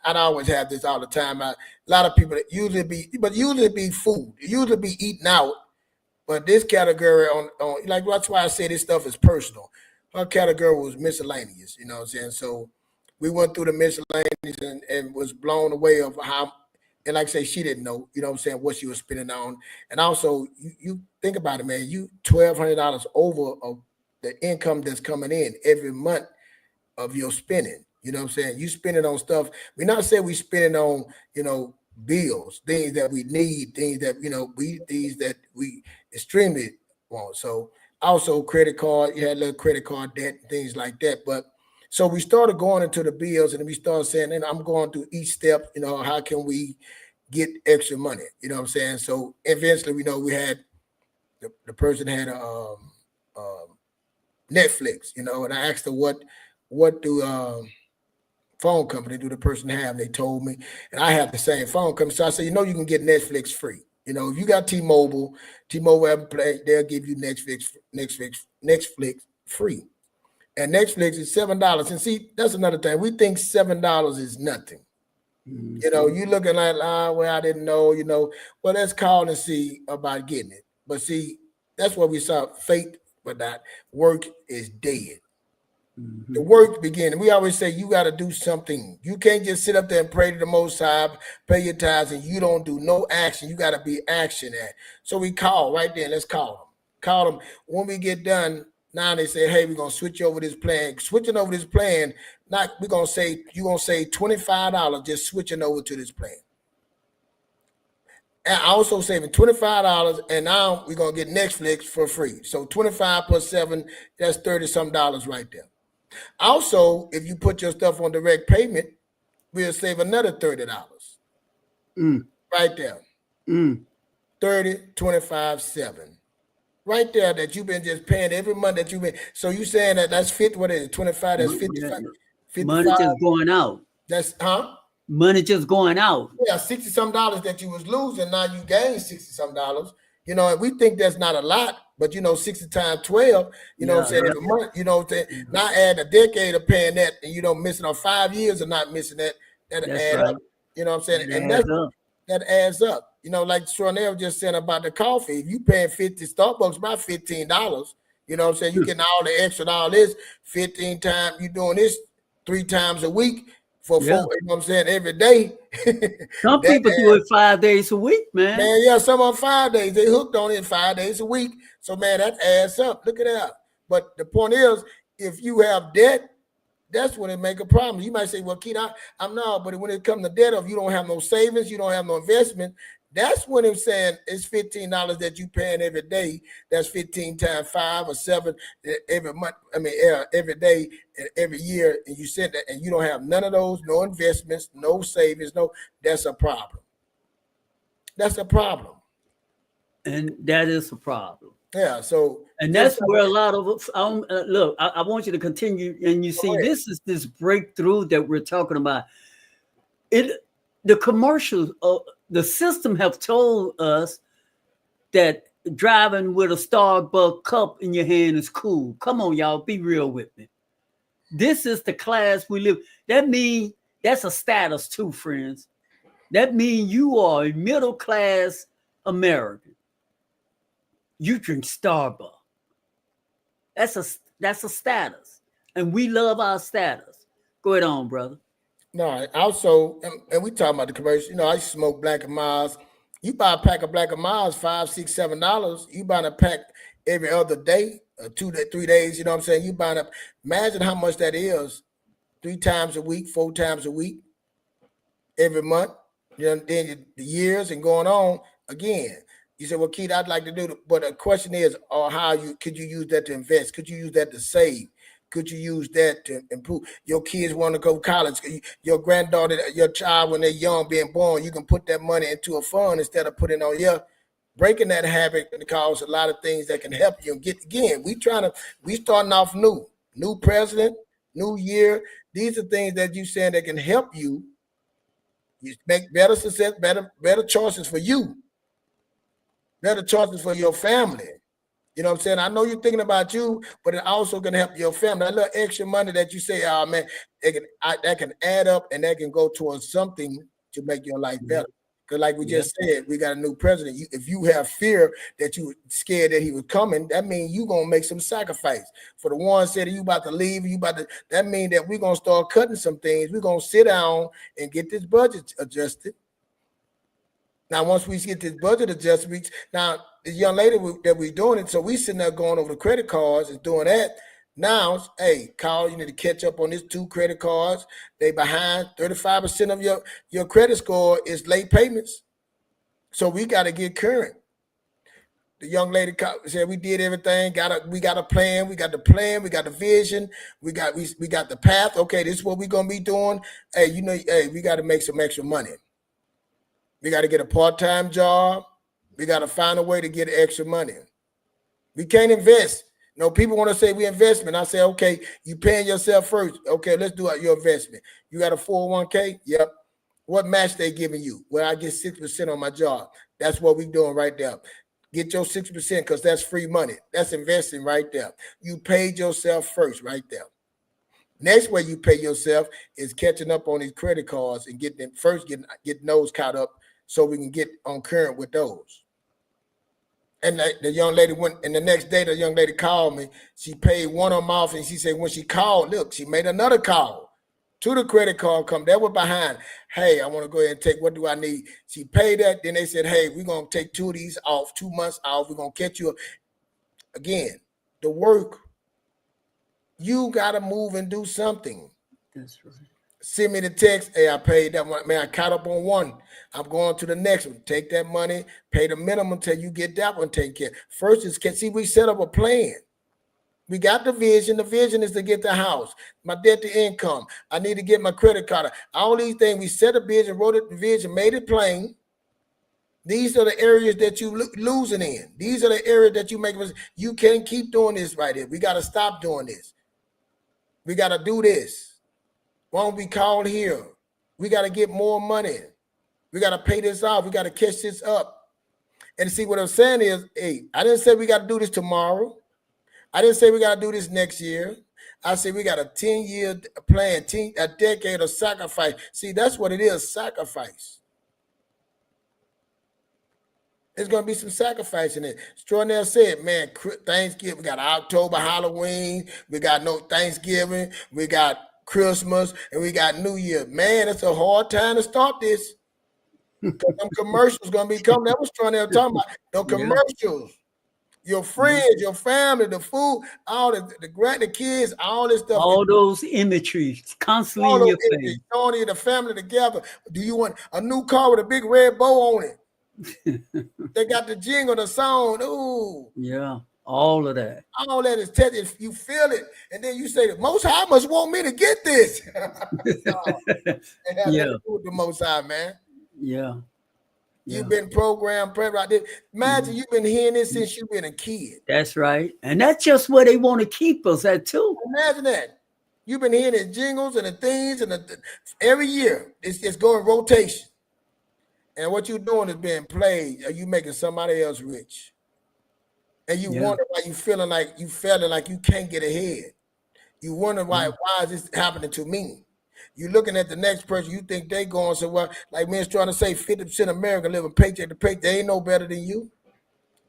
I'd always have this all the time. A lot of people that usually be food, usually be eating out. But this category on like, that's why I say this stuff is personal. Her category was miscellaneous. You know what I'm saying? So we went through the miscellaneous and was blown away of how, and like I say, she didn't know, you know what I'm saying, what she was spending on. And also, you think about it, man, you $1,200 over of the income that's coming in every month of your spending. You know what I'm saying? You spend it on stuff. We're not saying we spend it on, bills, things that we need, things that, things that we extremely want. So also credit card, you had a little credit card debt, things like that. But so we started going into the bills, and we started saying, and I'm going through each step, how can we get extra money? You know what I'm saying? So eventually, we had the person had a Netflix, and I asked her what do phone company do the person have? They told me, and I have the same phone company. So I said, you can get Netflix free. If you got T-Mobile have play, they'll give you Netflix free. And Netflix is $7. And see, that's another thing. We think $7 is nothing. Mm-hmm. You looking like, well, I didn't know, well, let's call and see about getting it. But see, that's what we saw. Faith, but that work is dead. Mm-hmm. The work beginning. We always say you got to do something. You can't just sit up there and pray to the Most High, pay your tithes, and you don't do no action. You got to be action at. So we call right there. Let's call them. Call them. When we get done, now they say, hey, we're going to switch over this plan. Switching over this plan, we're going to say, you're going to save $25 just switching over to this plan. And also saving $25, and now we're going to get Netflix for free. So 25 plus 7, that's $30-some right there. Also, if you put your stuff on direct payment, we'll save another $30. Right there. 30, 25, 7. Right there that you've been just paying every month that you've been. So you saying that's 50, what is it, 25, that's 55. 55. Money just going out. That's, money just going out. Yeah, $60-some that you was losing, now you gain $60-some. And we think that's not a lot, but 60 times 12, what I'm saying, every month, not add a decade of paying that, and missing on 5 years of not missing that adds up. You know what I'm saying? And that adds up. Like Tronell just said about the coffee. If you paying Starbucks about $15, you know what I'm saying? You getting all the extra, all this 15 times, you doing this 3 times a week for 4, you know what I'm saying, every day. Some people do it 5 days a week, man. Yeah, some on 5 days. They hooked on it 5 days a week. So, man, that adds up. Look at that. But the point is, if you have debt, that's when it make a problem. You might say, well, Keith, I'm not, but when it comes to debt, if you don't have no savings, you don't have no investment, that's when I'm saying it's $15 that you paying every day. That's 15 times 5 or 7 every month. Every day, every year, and you said that, and you don't have none of those, no investments, no savings, that's a problem. That's a problem. And that is a problem. Yeah. So, and that's where a lot of us. Look, I want you to continue, and you see, this is this breakthrough that we're talking about. The commercials, the system have told us that driving with a Starbucks cup in your hand is cool. Come on, y'all, be real with me. This is the class we live. That means that's a status too, friends. That means you are a middle class American. You drink Starbucks. That's a status. And we love our status. Go ahead on, brother. No, also, and we talking about the commercial. You know, I used to smoke Black and Miles. You buy a pack of Black and Miles, $5, $6, $7. You buying a pack every other day, 3 days. You know what I'm saying? You buying up. Imagine how much that is. 3 times a week, 4 times a week, every month. You know, then the years and going on again. You said, well, Keith, I'd like to do it. But the question is, could you use that to invest? Could you use that to save? Could you use that to improve? Your kids want to go to college. Your granddaughter, your child, when they're young, being born, you can put that money into a fund instead of putting on your breaking that habit cause a lot of things that can help you. And get again, we starting off new president, new year. These are things that you saying that can help you. You make better success, better choices for you, better choices for your family. You know what I'm saying? I know you're thinking about you, but it also can help your family. That little extra money that you say, oh man, that can add up and that can go towards something to make your life better. Because like we just said, we got a new president. If you have fear that you were scared that he was coming, that means you're going to make some sacrifice. For the ones that you about to leave, that means that we're going to start cutting some things. We're going to sit down and get this budget adjusted. Now, once we get this budget adjusted, now the young lady that we're doing it, so we sitting there going over the credit cards and doing that. Now, hey, Carl, you need to catch up on these 2 credit cards. They behind 35% of your credit score is late payments. So we got to get current. The young lady said we did everything. We got a plan. We got the plan. We got the vision. We got the path. Okay, this is what we're gonna be doing. Hey, we got to make some extra money. We got to get a part-time job. We got to find a way to get extra money. We can't invest. People want to say we investment. I say, okay, you paying yourself first. Okay, let's do your investment. You got a 401k? Yep. What match they giving you? Well, I get 6% on my job. That's what we doing right there. Get your 6% because that's free money. That's investing right there. You paid yourself first right there. Next way you pay yourself is catching up on these credit cards and getting those caught up so we can get on current with those. And the young lady went, and the next day the young lady called me. She paid one of them off, and she said when she called, look, she made another call to the credit card company. They were behind. Hey, I want to go ahead and take, what do I need? She paid that. Then they said, hey, we're going to take 2 of these off, 2 months off. We're going to catch you. Again, the work. You got to move and do something. That's right. Send me the text. Hey, I paid that one. Man, I caught up on one. I'm going to the next one. Take that money, pay the minimum till you get that one taken care. First is, see, we set up a plan. We got the vision. The vision is to get the house, my debt to income. I need to get my credit card. All these things, we set a vision, wrote it, the vision, made it plain. These are the areas that you losing in. These are the areas that you make. You can't keep doing this right here. We got to stop doing this. We got to do this. Won't be called here. We got to get more money. We got to pay this off. We got to catch this up. And see, what I'm saying is, hey, I didn't say we got to do this tomorrow. I didn't say we got to do this next year. I said we got a 10-year plan, a decade of sacrifice. See, that's what it is, sacrifice. There's going to be some sacrifice in it. Stronell said, man, Thanksgiving, we got October, Halloween, we got no Thanksgiving, we got Christmas, and we got New Year. Man, it's a hard time to start this. Because them commercials going to be coming. That was Stronell talking about. The commercials. Your friends, your family, the food, all the kids, all this stuff. All those imageries constantly in your face. Showing the family together. Do you want a new car with a big red bow on it? They got the jingle, the song. Ooh. Yeah, all of that. All that is if you feel it, and then you say, the Most High must want me to get this. It has nothing to do with the Most High, man. Yeah. You've been programmed, right there. Imagine you've been hearing this since you've been a kid. That's right. And that's just where they want to keep us at, too. Imagine that. You've been hearing the jingles and the things, and every year it's going rotation. And what you're doing is being played. Are you making somebody else rich? And you wonder why you feeling like you can't get ahead. You wonder why is this happening to me? You're looking at the next person, you think they going so well, like men's trying to say 50% of America living paycheck to paycheck. They ain't no better than you.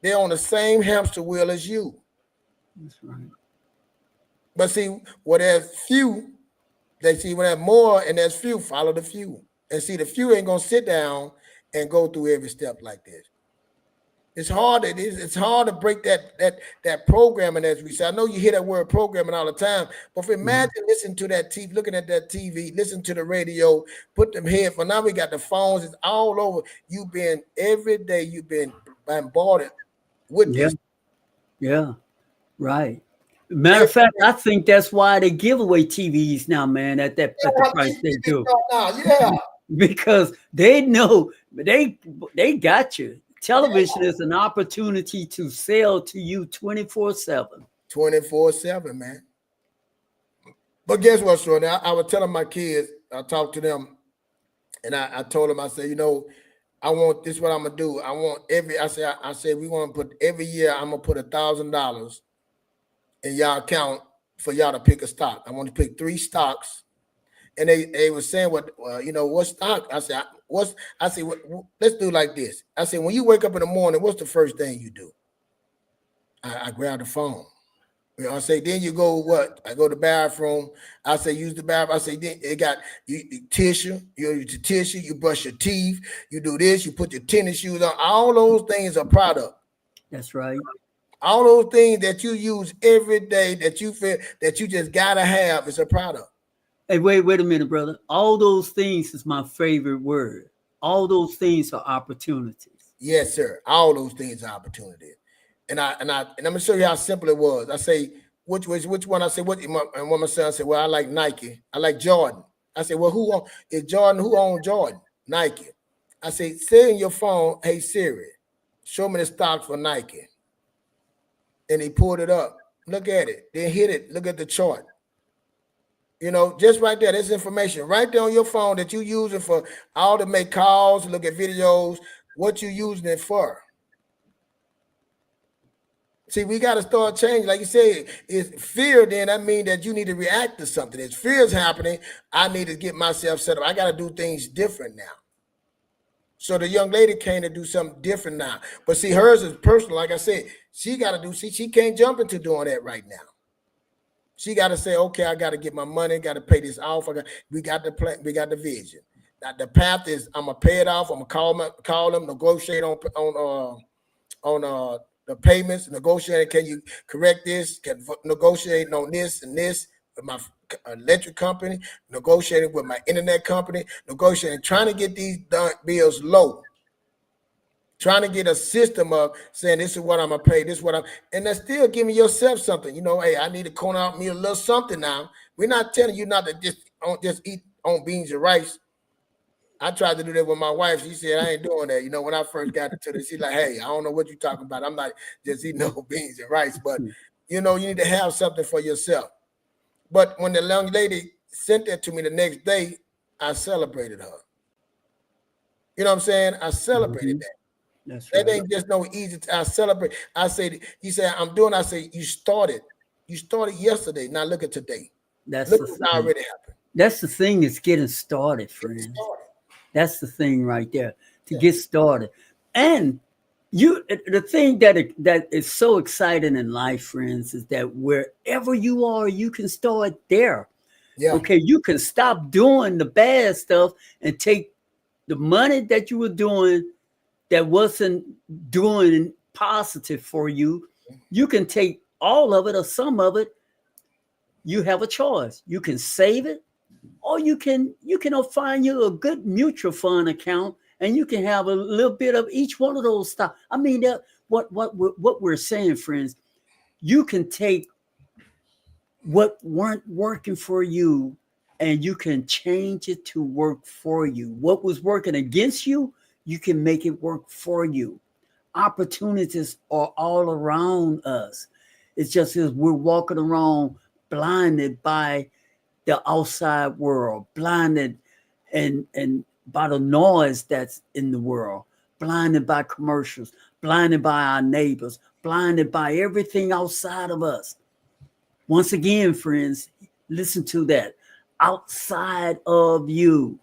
They're on the same hamster wheel as you. That's right. But see, where there's few, they see when there's more and there's few, follow the few. And see, the few ain't gonna sit down and go through every step like this. It's hard. It's hard to break that programming, as we say. I know you hear that word programming all the time, but imagine listening to that TV, looking at that TV, listen to the radio, put them headphones. Now we got the phones. It's all over. You've been every day. You've been bombarded with this. Yeah, right. Matter of fact, I think that's why they give away TVs now, man, at the price they do. Yeah, because they know they got you. Television is an opportunity to sell to you 24/7. 24/7, man. But guess what, Shorty? I was telling my kids, I talked to them, and I told them, I said, you know, I want this. What I'm gonna do? I want I said we want to put every year. I'm gonna put $1,000 in y'all account for y'all to pick a stock. I want to pick 3 stocks, and they were saying what what stock? I said let's do like this. I said when you wake up in the morning, what's the first thing you do? I grab the phone. I say then you go what? I go to the bathroom. I say use the bathroom. I say then it got tissue. You use the tissue. You brush your teeth. You do this. You put your tennis shoes on. All those things are product. That's right. All those things that you use every day that you feel that you just gotta have is a product. Hey, wait a minute, brother. All those things is my favorite word. All those things are opportunities. Yes, sir. All those things are opportunities. And I'm gonna show you how simple it was. I say which one? I said what? And one my son said, well, I like Nike. I like Jordan. I said, well, is Jordan? Who owns Jordan? Nike. I say, say in your phone, hey Siri, show me the stock for Nike. And he pulled it up. Look at it. Then hit it. Look at the chart. You know, just right there. There's information right there on your phone that you're using for all to make calls, look at videos, what you're using it for. See, we got to start changing. Like you said, it's fear, then that means that you need to react to something. If fear is happening, I need to get myself set up. I got to do things different now. So the young lady came to do something different now. But see, hers is personal. Like I said, she got to do, she can't jump into doing that right now. She got to say, okay, I got to get my money, got to pay this off. We got the plan, we got the vision. Now the path is I'm gonna pay it off. I'm gonna call them, negotiate on the payments, negotiate. Can you correct this? Can negotiate on this and this with my electric company, negotiating with my internet company, negotiating, trying to get these bills low. Trying to get a system of saying this is what I'm gonna pay, this is what I'm, and that's still giving yourself something. You know, hey, I need to corner out me a little something now. We're not telling you not to just eat on beans and rice. I tried to do that with my wife. She said I ain't doing that. You know, when I first got into this, she's like, hey, I don't know what you're talking about. I'm not just eating no beans and rice, but you know, you need to have something for yourself. But when the young lady sent that to me the next day, I celebrated her. You know what I'm saying? I celebrated that. That's that right. ain't just no easy. I celebrate. I say, he said, I'm doing. I say, you started yesterday. Now look at today. Look what's already happened. That's the thing. Is getting started, friends. That's the thing right there. To get started, and the thing that is so exciting in life, friends, is that wherever you are, you can start there. Yeah. Okay, you can stop doing the bad stuff and take the money that you were doing that wasn't doing positive for you. You can take all of it or some of it. You have a choice. You can save it, or you can find you a good mutual fund account, and you can have a little bit of each one of those stocks. I mean, that what we're saying, friends, you can take what weren't working for you and you can change it to work for you. What was working against you, you can make it work for you. Opportunities are all around us. It's just as we're walking around blinded by the outside world, blinded and by the noise that's in the world, blinded by commercials, blinded by our neighbors, blinded by everything outside of us. Once again, friends, listen to that. Outside of you.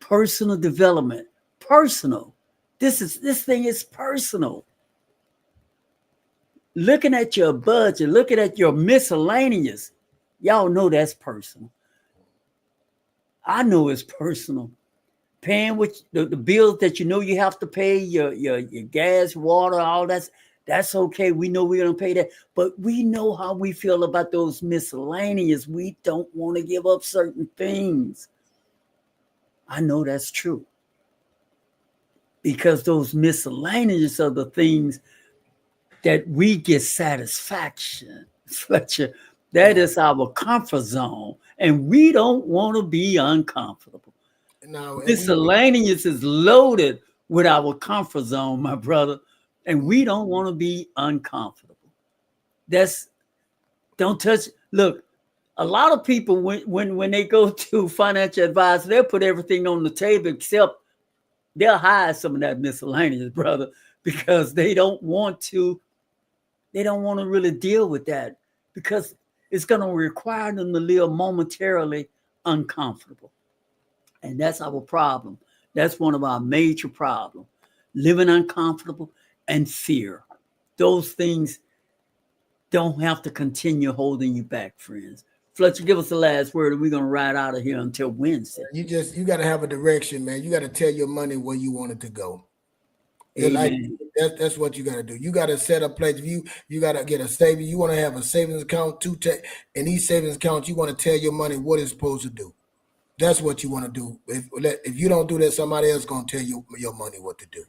Personal development. Personal. This thing is personal. looking at your budget, looking at your miscellaneous, y'all know that's personal. I know it's personal. Paying with the bills that you know you have to pay, your gas, water, all that's okay. We know we're gonna pay that, but we know how we feel about those miscellaneous. We don't want to give up certain things. I know that's true. Because those miscellaneous are the things that we get satisfaction, Fletcher. That is our comfort zone, and we don't want to be uncomfortable. No, Miscellaneous is loaded with our comfort zone, my brother, and we don't want to be uncomfortable. Don't touch. Look, a lot of people when they go to financial advisor, they'll put everything on the table except they'll hide some of that miscellaneous, brother, because they don't want to really deal with that because it's going to require them to live momentarily uncomfortable. And that's our problem. That's one of our major problems. Living uncomfortable and fear. Those things don't have to continue holding you back, friends. Fletcher, give us the last word, and we're going to ride out of here until Wednesday. You got to have a direction, man. You got to tell your money where you want it to go. Like, that's what you got to do. You got to set a place. You got to get a savings. You want to have a savings account in these savings accounts. You want to tell your money what it's supposed to do. That's what you want to do. If you don't do that, somebody else going to tell you your money what to do.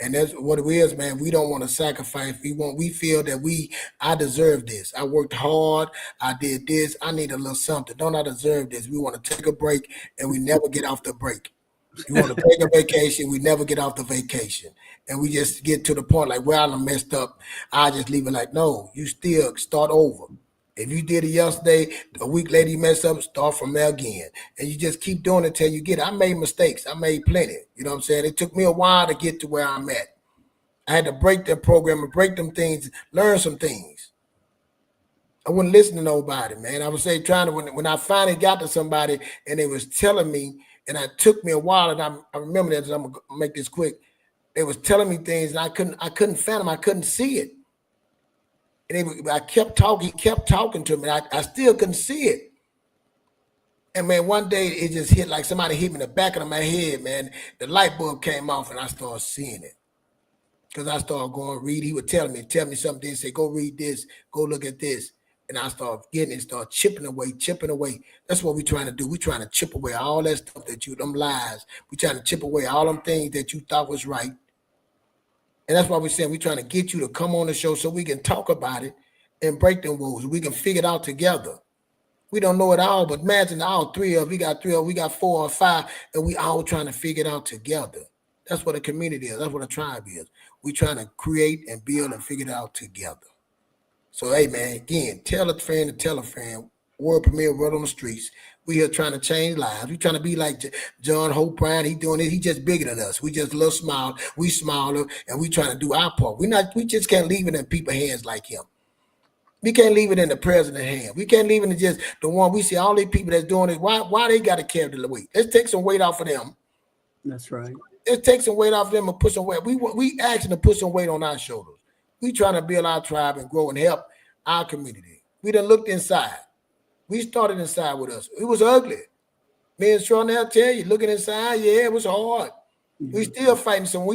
And that's what it is, man. We don't want to sacrifice. We feel that I deserve this. I worked hard. I did this. I need a little something. Don't I deserve this? We want to take a break and we never get off the break. You want to take a vacation, we never get off the vacation. And we just get to the point like, well, I messed up. I just leave it like, no, you still start over. If you did it yesterday, a week later you mess up, start from there again. And you just keep doing it till you get it. I made mistakes. I made plenty. You know what I'm saying? It took me a while to get to where I'm at. I had to break that program and break them things, learn some things. I wouldn't listen to nobody, man. I was when I finally got to somebody and they was telling me, and it took me a while, and I remember that, I'm gonna make this quick. They was telling me things and I couldn't fathom, I couldn't see it. And I kept talking, he kept talking to me. I still couldn't see it. And man, one day it just hit like somebody hit me in the back of my head, man. The light bulb came off and I started seeing it. Because I started going read. He would tell me something, say, go read this, go look at this. And I started getting it, start chipping away. That's what we're trying to do. We're trying to chip away all that stuff them lies. We're trying to chip away all them things that you thought was right. And that's why we're saying we're trying to get you to come on the show so we can talk about it and break them rules. We can figure it out together. We don't know it all, but imagine all three of us, we got 4 or 5, and we all trying to figure it out together. That's what a community is. That's what a tribe is. We're trying to create and build and figure it out together. So, hey, man, again, tell a friend to tell a friend. World premiere, word on the streets. We here trying to change lives. We trying to be like John Hope Bryan. He doing it. He just bigger than us. We just a little small. We smaller, and we trying to do our part. We just can't leave it in people's hands like him. We can't leave it in the president's hand. We can't leave it in just the one. We see all these people that's doing it. Why they got to carry the weight? Let's take some weight off of them. That's right. Let's take some weight off of them and put some weight. We asking to put some weight on our shoulders. We trying to build our tribe and grow and help our community. We done looked inside. We started inside with us. It was ugly. Me and Sean, they'll tell you, looking inside, yeah, it was hard. Mm-hmm. We still fighting some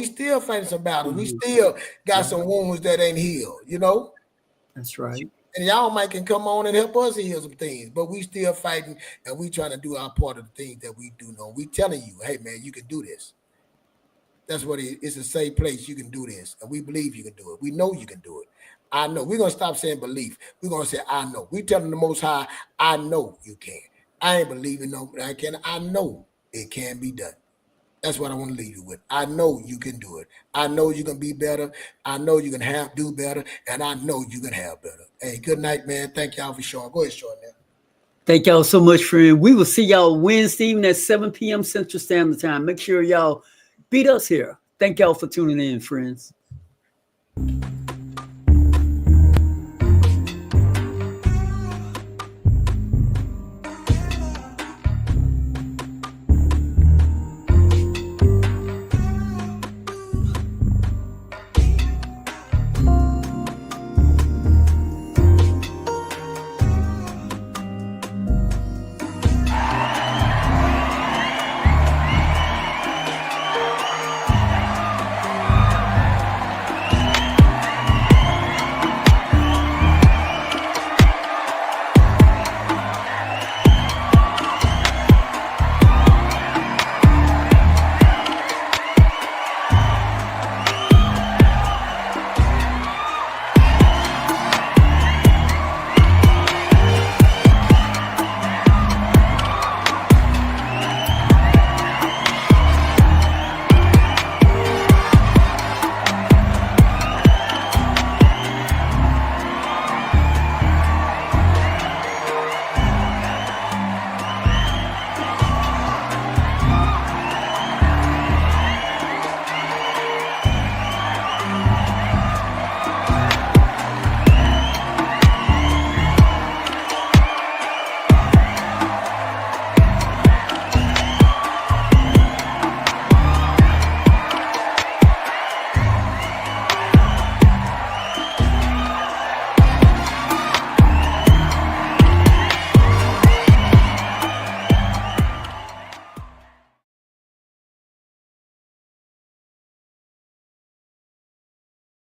battles. Mm-hmm. We still got some wounds that ain't healed, you know? That's right. And y'all might can come on and help us heal some things, but we still fighting and we trying to do our part of the things that we do know. We telling you, hey, man, you can do this. That's what it's a safe place. You can do this. And we believe you can do it. We know you can do it. I know. We're going to stop saying belief. We're going to say, I know. We telling the Most High, I know you can. I ain't believing no, but I can. I know it can be done. That's what I want to leave you with. I know you can do it. I know you can be better. I know you can do better. And I know you can have better. Hey, good night, man. Thank y'all for showing. Go ahead, Sean. Now. Thank y'all so much, friend. We will see y'all Wednesday evening at 7 p.m. Central Standard Time. Make sure y'all beat us here. Thank y'all for tuning in, friends.